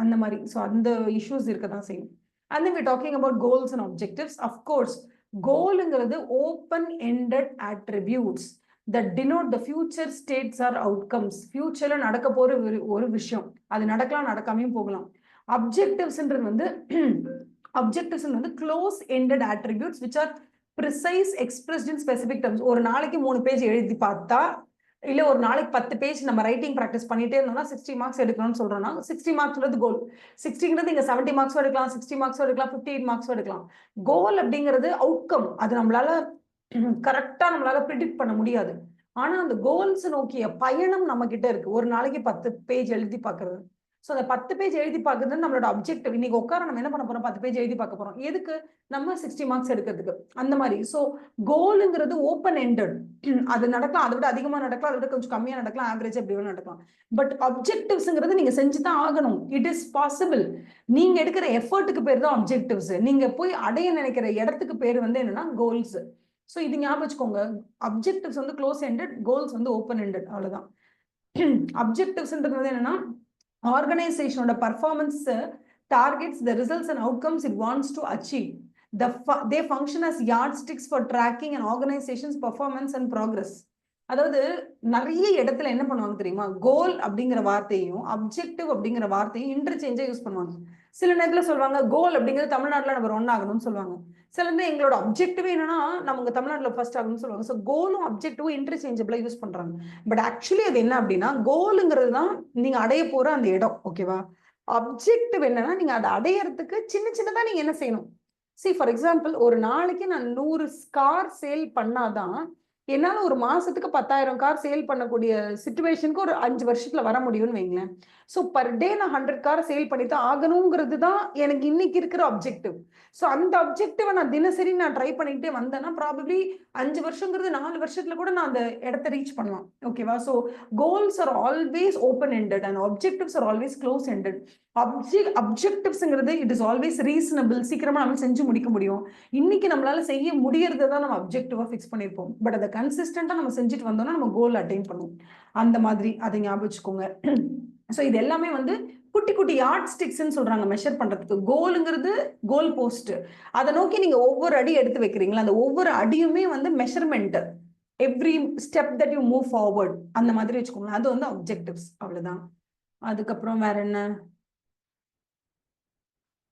அந்த மாதிரி. ஸோ அந்த இஷ்யூஸ் இருக்க தான் செய்யும். And then we're talking about goals and objectives. Of course, கோலுங்கிறது open ended attributes that denote the future states or outcomes. ஃபியூச்சர்ல நடக்க போற ஒரு விஷயம், அது நடக்கலாம் நடக்காமையும் போகலாம். அப்ஜெக்டிவ்ஸ்ன்றது வந்து close ended attributes which are precise expressed in specific terms. ஒரு நாளைக்கு 3 பேஜ் எழுதி பார்த்தா, இல்ல ஒரு நாளைக்கு 10 பேஜ் நம்ம ரைட்டிங் ப்ராக்டிஸ் பண்ணிட்டே இருந்தோம்னா 60 மார்க்ஸ் எடுக்கணும்னு சொல்றோம்னா 60 மார்க்ஸ்ன்றது கோல். 60ங்கிறது இங்க 70 மார்க்ஸும் எடுக்கலாம், 60 மார்க்ஸும் எடுக்கலாம், 58 மார்க்ஸும் எடுக்கலாம். கோல் அப்படிங்கிறது அவுட்கம், அது நம்மளால கரெக்டா நம்மளால ப்ரிடிக்ட் பண்ண முடியாது. ஆனா அந்த கோல்ஸ் நோக்கிய பயணம் நம்ம கிட்ட இருக்கு. ஒரு நாளைக்கு 10 பேஜ் எழுதி பார்க்கறது. ஸோ அந்த 10 பேஜ் எழுதி பார்க்குறது நம்மளோட அப்ஜெக்டிவ். இன்னைக்கு உட்கார நம்ம என்ன பண்ண போறோம்? 10 பேஜ் எழுதி பார்க்க போறோம். எதுக்கு? நம்ம 60 மார்க்ஸ் எடுக்கிறதுக்கு. அந்த மாதிரி. ஸோ கோலுங்கிறது ஓப்பன் எண்டட். அது நடக்கலாம், அதை விட அதிகமா நடக்கலாம், அதை விட கொஞ்சம் கம்மியா நடக்கலாம், ஆவரேஜ் எப்படி வேணும் நடக்கலாம். பட் அப்ஜெக்டிவ்ஸ்ங்கிறது நீங்க செஞ்சு தான் ஆகணும். It is possible. நீங்க எடுக்கிற எஃபர்ட்டுக்கு பேர் தான் அப்ஜெக்டிவ்ஸ். நீங்க போய் அடைய நினைக்கிற இடத்துக்கு பேர் வந்து என்னன்னா கோல்ஸ். ஸோ இது ஞாபகம் வச்சுக்கோங்க. அப்ஜெக்டிவ்ஸ் வந்து க்ளோஸ் எண்டட், கோல்ஸ் வந்து ஓப்பன் எண்டட். அவ்வளவுதான். அப்ஜெக்டிவ்ஸ்ன்றது வந்து என்னன்னா ஆர்கனைசேஷனோட performance targets the results and outcomes it wants to achieve. They function as yardsticks for tracking an organization's performance and progress. அதாவது நிறைய இடத்துல என்ன பண்ணுவாங்க தெரியுமா? கோல் அப்படிங்கிற வார்த்தையும் அப்ஜெக்டிவ் அப்படிங்கிற வார்த்தையும் இன்டர்சேஞ்சா யூஸ் பண்ணுவாங்க. சில நேரத்துல சொல்லுவாங்க கோல் அப்படிங்கிறது தமிழ்நாட்டுல நம்பர் 1 ஆகணும்னு சொல்லுவாங்க. சில நேரம் எங்களோட அப்ஜெக்டிவ் என்னன்னா நமக்கு தமிழ்நாட்டுல ஃபர்ஸ்ட் ஆகணும்னு சொல்லுவாங்க. ஸோ கோலும் அப்ஜெக்டிவும் இன்டர்சேஞ்சபிளா யூஸ் பண்றாங்க. பட் ஆக்சுவலி அது என்ன அப்படின்னா கோலுங்கிறது தான் நீங்க அடைய போற அந்த இடம். ஓகேவா? அப்ஜெக்டிவ் என்னன்னா நீங்க அதை அடையறதுக்கு சின்ன சின்னதா நீங்க என்ன செய்யணும். சி ஃபார் எக்ஸாம்பிள் ஒரு நாளைக்கு நான் 100 கார் சேல் பண்ணாதான் என்னால ஒரு மாசத்துக்கு 10,000 கார் சேல் பண்ணக்கூடிய சிச்சுவேஷனுக்கு ஒரு 5 வருஷத்துல வர முடியும்னு வைங்களேன். ஸோ பர் டே நான் 100 கார் சேல் பண்ணிட்டு ஆகணுங்கிறது தான் எனக்கு இன்னைக்கு இருக்கிற அப்ஜெக்டிவ். ஸோ அந்த அப்ஜெக்டிவை நான் தினசரி நான் ட்ரை பண்ணிக்கிட்டே வந்தேன்னா ப்ராபப்ளி 5 வருஷங்கிறது 4 வருஷத்துல கூட நான் அந்த இடத்த ரீச் பண்ணலாம். ஓகேவா? So goals are always open ended and objectives are always close ended. அப்ஜெக்டிவ்ஸ்ங்கிறது இட் இஸ் ஆல்வேஸ் ரீசனபிள். சீக்கிரமா நம்ம செஞ்சு முடிக்க முடியும். இன்னைக்கு நம்மளால செய்ய முடியறதை தான் நம்ம அப்ஜெக்டிவா ஃபிக்ஸ் பண்ணிருப்போம். பட் அதை கன்சிஸ்டன்டா நம்ம செஞ்சுட்டு வந்தோம்னா நம்ம கோல் அட்டைன் பண்ணுவோம். அந்த மாதிரி அதை ஞாபகம் வச்சுக்கோங்க. ஸோ இது எல்லாமே வந்து குட்டி குட்டி யார்ட் ஸ்டிக்ஸ்ன்னு சொல்றாங்க மெஷர் பண்றதுக்கு. கோலுங்கிறது கோல் போஸ்ட். அதை நோக்கி நீங்க ஒவ்வொரு அடி எடுத்து வைக்கிறீங்களா, அந்த ஒவ்வொரு அடியுமே வந்து measurement. Every step that you move forward அந்த மாதிரி வச்சுக்கோங்க. அது வந்து அப்ஜெக்டிவ்ஸ். அவ்வளவுதான். அதுக்கப்புறம் வேற என்ன?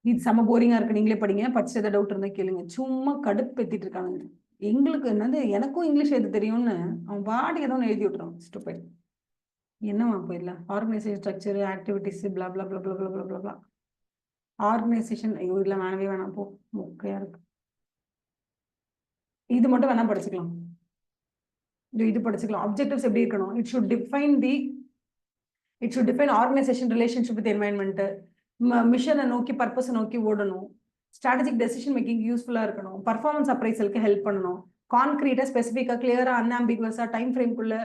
இது செம்ம போரிங்கா இருக்கு. நீங்களே படிங்க. படிச்சு ஏதாவது டவுட் இருந்தா கேளுங்க. சும்மா கடுப்பேத்திட்டு இருக்காங்க. எங்களுக்கு என்னது எனக்கும் இங்கிலீஷ் எழுத தெரியும்னு அவன் பாடி ஏதோ ஒன்று எழுதி விட்டுறான். ஸ்டூபிட். என்னவா போயிடலாம். ஆர்கனைசேஷன் ஸ்ட்ரக்சர், ஆக்டிவிட்டிஸ், பிளா பிளா பிளா பிளா பிளா பிளா பிளா. ஆர்கனைசேஷன் ஐயோ இல்லை வேணவே வேணாம். போ மொக்கையா இருக்கு. இது மட்டும் வேணா படிச்சுக்கலாம். இது படிச்சுக்கலாம். அப்ஜெக்டிவ்ஸ் எப்படி இருக்கணும்? It should define organisation relationship with environment. மிஷனை நோக்கி பர்பஸை நோக்கி ஓடணும். ஸ்ட்ராட்டஜிக் டெசிஷன் மேக்கிங் யூஸ்ஃபுல்லா இருக்கணும். பர்ஃபார்மன்ஸ் அப்ரைசலுக்கு ஹெல்ப் பண்ணணும். கான்கிரீட்டா ஸ்பெசிஃபிக்கா கிளியரா அன்ஆம்பிகுவஸா டைம் ஃப்ரேம்குள்ள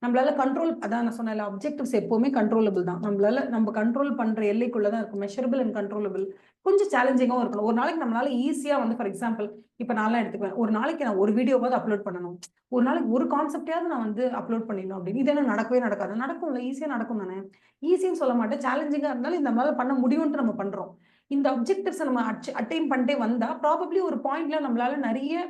நம்மளால கண்ட்ரோல். அதான் நான் சொன்னேன், அப்ஜெக்டிவ்ஸ் எப்பவுமே கண்ட்ரோலபிள் தான். நம்ம கண்ட்ரோல் பண்ற எல்லைக்குள்ளதான் இருக்கும். Measurable and controllable. கொஞ்சம் சேலஞ்சிங்காகவும் இருக்கணும். ஒரு நாளைக்கு நம்மளால ஈஸியா வந்து ஃபார் எக்ஸாம்பிள் இப்ப நான்லாம் எடுத்துக்குவேன். ஒரு நாளைக்கு நான் ஒரு வீடியோவாவது அப்லோட் பண்ணணும். ஒரு நாளைக்கு ஒரு கான்செப்டாவது நான் வந்து அப்லோட் பண்ணிடணும் அப்படின்னு. இது என்ன நடக்கவே நடக்காது. நடக்கும்ல, ஈஸியா நடக்கும் தானே. ஈஸின்னு சொல்ல மாட்டேன், சேலஞ்சிங்கா இருந்தாலும் இந்த மாதிரி பண்ண முடியும்னு நம்ம பண்றோம். இந்த அப்ஜெக்டிவ்ஸ் நம்ம அட்டைன் பண்ணிட்டே வந்தா ப்ராபப்ளி ஒரு பாயிண்ட்ல நம்மளால நிறைய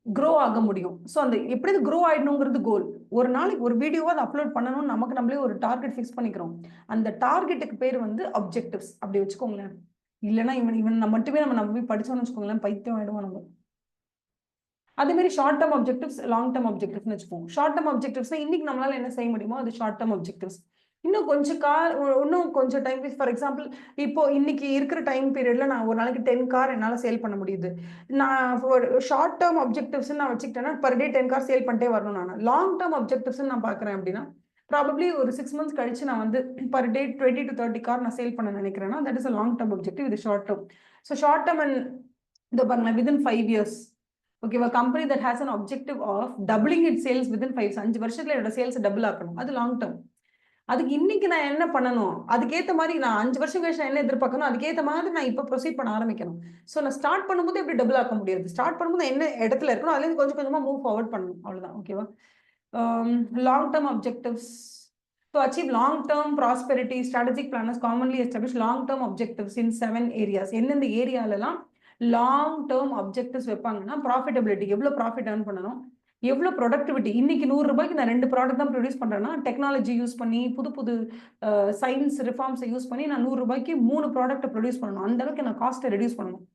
க்ரோ ஆக முடியும். ஸோ அந்த எப்படி க்ரோ ஆயிடணுங்கிறது கோல். ஒரு நாளைக்கு ஒரு வீடியோவா அதை அப்லோட் பண்ணணும்னு நமக்கு நம்மளே ஒரு டார்கெட் ஃபிக்ஸ் பண்ணிக்கிறோம். அந்த டார்கெட்டுக்கு பேர் வந்து அப்ஜெக்டிவ்ஸ். அப்படி வச்சுக்கோங்களேன். இல்லைன்னா இவன் மட்டுமே நம்ம போய் படிச்சோம்னு வச்சுக்கோங்களேன், பைத்தியம் ஆயிடுவோம் நம்ம. அதே மாதிரி short term objectives, long term அப்ஜெக்டிவ்ஸ்னு வச்சுக்கோங்க. ஷார்ட் டேர்ம் அப்ஜெக்டிவ்ஸ்னா இன்னைக்கு நம்மளால என்ன செய்ய முடியுமோ அது ஷார்ட் டேர்ம் அப்ஜெக்டிவ்ஸ். இன்னும் கொஞ்சம் டைம் ஃபார் எக்ஸாம்பிள் இப்போ இன்னைக்கு இருக்கிற டைம் பீரியட்ல நான் ஒரு நாளைக்கு 10 கார் என்னால சேல் பண்ண முடியுது. நான் ஷார்ட் டேர்ம் அப்ஜெக்டிவ்ஸ் நான் வச்சுக்கிட்டேன்னா பர் டே 10 கார் சேல் பண்ணிட்டே வரணும். நான் லாங் டேர்ம் அப்ஜெக்டிவ்ஸ் நான் பாக்குறேன் அப்படின்னா ப்ராபப்ளி ஒரு 6 months கழிச்சு நான் வந்து பர் டே 20 to 30 கார் நான் சேல் பண்ண நினைக்கிறேன்னா that is a long term objective. இது short term. So short term and இந்த பாருங்க வித்தின் 5 years. ஓகேவா? Company that has an objective of doubling it sales within 5 வருஷத்துல என்னோட சேல்ஸ் டபுள் ஆக்கணும். அது லாங் டேர்ம். அதுக்கு இன்னைக்கு நான் என்ன பண்ணணும், அதுக்கேற்ற மாதிரி நான் 5 வருஷம் கழிச்சு நான் என்ன எதிர்பார்க்கணும், அதுக்கேற்ற மாதிரி நான் இப்போ ப்ரொசீட் பண்ண ஆரம்பிக்கணும். ஸோ நான் ஸ்டார்ட் பண்ணும்போது எப்படி டபுள் ஆக்க முடியாது. ஸ்டார்ட் பண்ணும்போது என்ன இடத்துல இருக்கணும் அதுலேருந்து கொஞ்சம் கொஞ்சமா மூவ் ஃபார்வர்ட் பண்ணணும். அவ்வளவுதான். ஓகேவா? Long term objectives to achieve long-term prosperity, strategic planners commonly establish long-term objectives in 7 areas. எந்தெந்த ஏரியாலலாம் லாங்-டேர்ம் அப்ஜெக்டிவ்ஸ் வைப்பாங்கன்னா ப்ராஃபிட்டபிலிட்டி, எவ்வளோ ப்ராஃபிட் ஏர்ன் பண்ணணும், எவ்வளோ ப்ரொடக்டிவிட்டி. இன்னைக்கு 100 ரூபாய்க்கு நான் 2 ப்ராடக்ட் தான் ப்ரொடியூஸ் பண்றேன்னா டெக்னாலஜி யூஸ் பண்ணி புது புது சயின்ஸ் ரிஃபார்ம்ஸை யூஸ் பண்ணி நான் 100 ரூபாய்க்கு 3 ப்ராடக்ட் ப்ரொடியூஸ் பண்ணணும். அந்த அளவுக்கு நான் காஸ்ட்டை ரெடியூஸ் பண்ணணும்.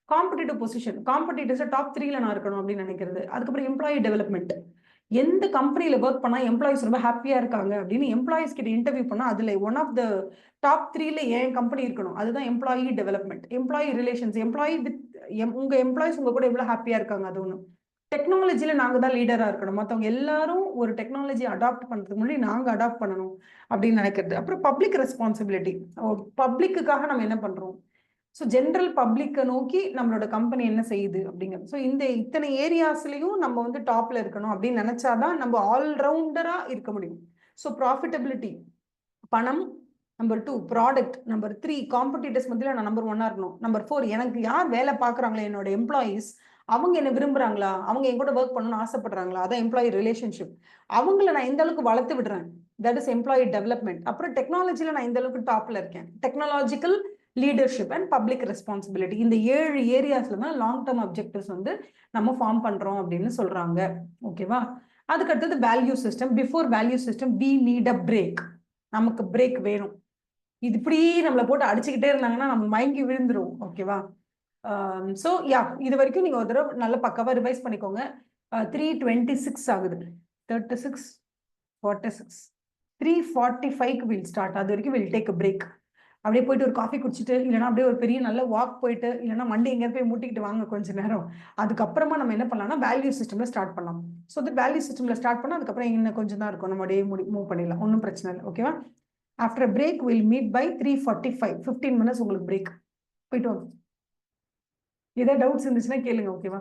காம்படிட்டிவ் பொசிஷன், காம்படிட்டர்ஸ் டாப் 3ல நான் இருக்கணும் அப்படின்னு நினைக்கிறது. அதுக்கப்புறம் எம்ப்ளாயி டெவலப்மெண்ட். எந்த கம்பெனியில ஒர்க் பண்ணா எம்ப்ளாயிஸ் ரொம்ப ஹாப்பியா இருக்காங்க அப்படின்னு எம்ப்ளாயிஸ் கிட்ட இன்டர்வியூ பண்ணா அதுல ஒன் ஆஃப் த டாப் 3ல என் கம்பெனி இருக்கணும். அதுதான் employee development. Employee relations, employee with உங்க எம்ப்ளாயிஸ் உங்க கூட எவ்வளவு ஹாப்பியா இருக்காங்க அது ஒண்ணு. டெக்னாலஜில நாங்க தான் லீடரா இருக்கணும். மத்தவங்க எல்லாரும் ஒரு டெக்னாலஜி அடாப்ட் பண்றதுக்கு முன்னாடி நாங்க அடாப்ட் பண்ணணும் அப்படின்னு நினைக்கிறது. அப்புறம் பப்ளிக் ரெஸ்பான்சிபிலிட்டி. பப்ளிக்குக்காக நம்ம என்ன பண்றோம்? ஸோ ஜென்ரல் பப்ளிக்கை நோக்கி நம்மளோட கம்பெனி என்ன செய்யுது அப்படிங்கிறது. ஸோ இந்த இத்தனை ஏரியாஸ்லயும் நம்ம வந்து டாப்ல இருக்கணும் அப்படின்னு நினைச்சாதான் நம்ம ஆல்ரவுண்டரா இருக்க முடியும். ஸோ ப்ராஃபிட்டபிலிட்டி, பணம். Number 2 product. நம்பர் 3 காம்படிட்டர்ஸ் மத்தியில நான் நம்பர் 1 இருக்கணும். நம்பர் 4 எனக்கு யார் வேலை பார்க்குறாங்களோ என்னோட எம்ப்ளாயீஸ், அவங்க என்ன விரும்புறாங்களா, அவங்க என் கூட ஒர்க் பண்ணணும்னு ஆசைப்படுறாங்களா, அதான் எம்ப்ளாயி ரிலேஷன்ஷிப். அவங்கள நான் எந்த அளவுக்கு வளர்த்து விடுறேன், தட் இஸ் எம்ப்ளாயி டெவலப்மெண்ட். அப்புறம் டெக்னாலஜில நான் எந்த அளவுக்கு டாப்ல இருக்கேன், technological leadership and public responsibility. இந்த 7 ஏரியாஸ்ல தான் லாங் டேர்ம் அப்ஜெக்டிவ்ஸ் வந்து நம்ம ஃபார்ம் பண்றோம் அப்படின்னு சொல்றாங்க. ஓகேவா? அதுக்கு அடுத்தது value system. Before value system we need a break. நமக்கு பிரேக் வேணும். இது இப்படி நம்மளை போட்டு அடிச்சுக்கிட்டே இருந்தாங்கன்னா நம்ம மயங்கி விழுந்துரும். ஓகேவா? ஸோ யா, இது வரைக்கும் நீங்க ஒரு தடவை நல்ல பக்காவா ரிவைஸ் பண்ணிக்கோங்க. 3:26 ஆகுது. 36, 46, 3:45க்கு வில் ஸ்டார்ட். அது வரைக்கும் வில் டேக் அ பிரேக். அப்படியே போயிட்டு ஒரு காஃபி குடிச்சிட்டு, இல்லைன்னா அப்படியே ஒரு பெரிய நல்ல வாக் போயிட்டு, இல்லைன்னா மண்டே எங்கேயாவது போய் மூட்டிக்கிட்டு வாங்க கொஞ்ச நேரம். அதுக்கப்புறமா நம்ம என்ன பண்ணலாம்னா வேல்யூ சிஸ்டம்ல ஸ்டார்ட் பண்ணலாம். ஸோ அது வேல்யூ சிஸ்டம்ல ஸ்டார்ட் பண்ணா அதுக்கப்புறம் இன்னும் கொஞ்சம் தான் இருக்கும், நம்ம அப்படியே மூவ் பண்ணிடலாம், ஒன்றும் பிரச்சனை இல்லை. ஓகேவா? After break will meet by 3:45. 15 minutes உங்களுக்கு பிரேக். போயிட்டு வாங்க. ஏதாவது டவுட்ஸ் இருந்துச்சுன்னா கேளுங்க. ஓகேவா?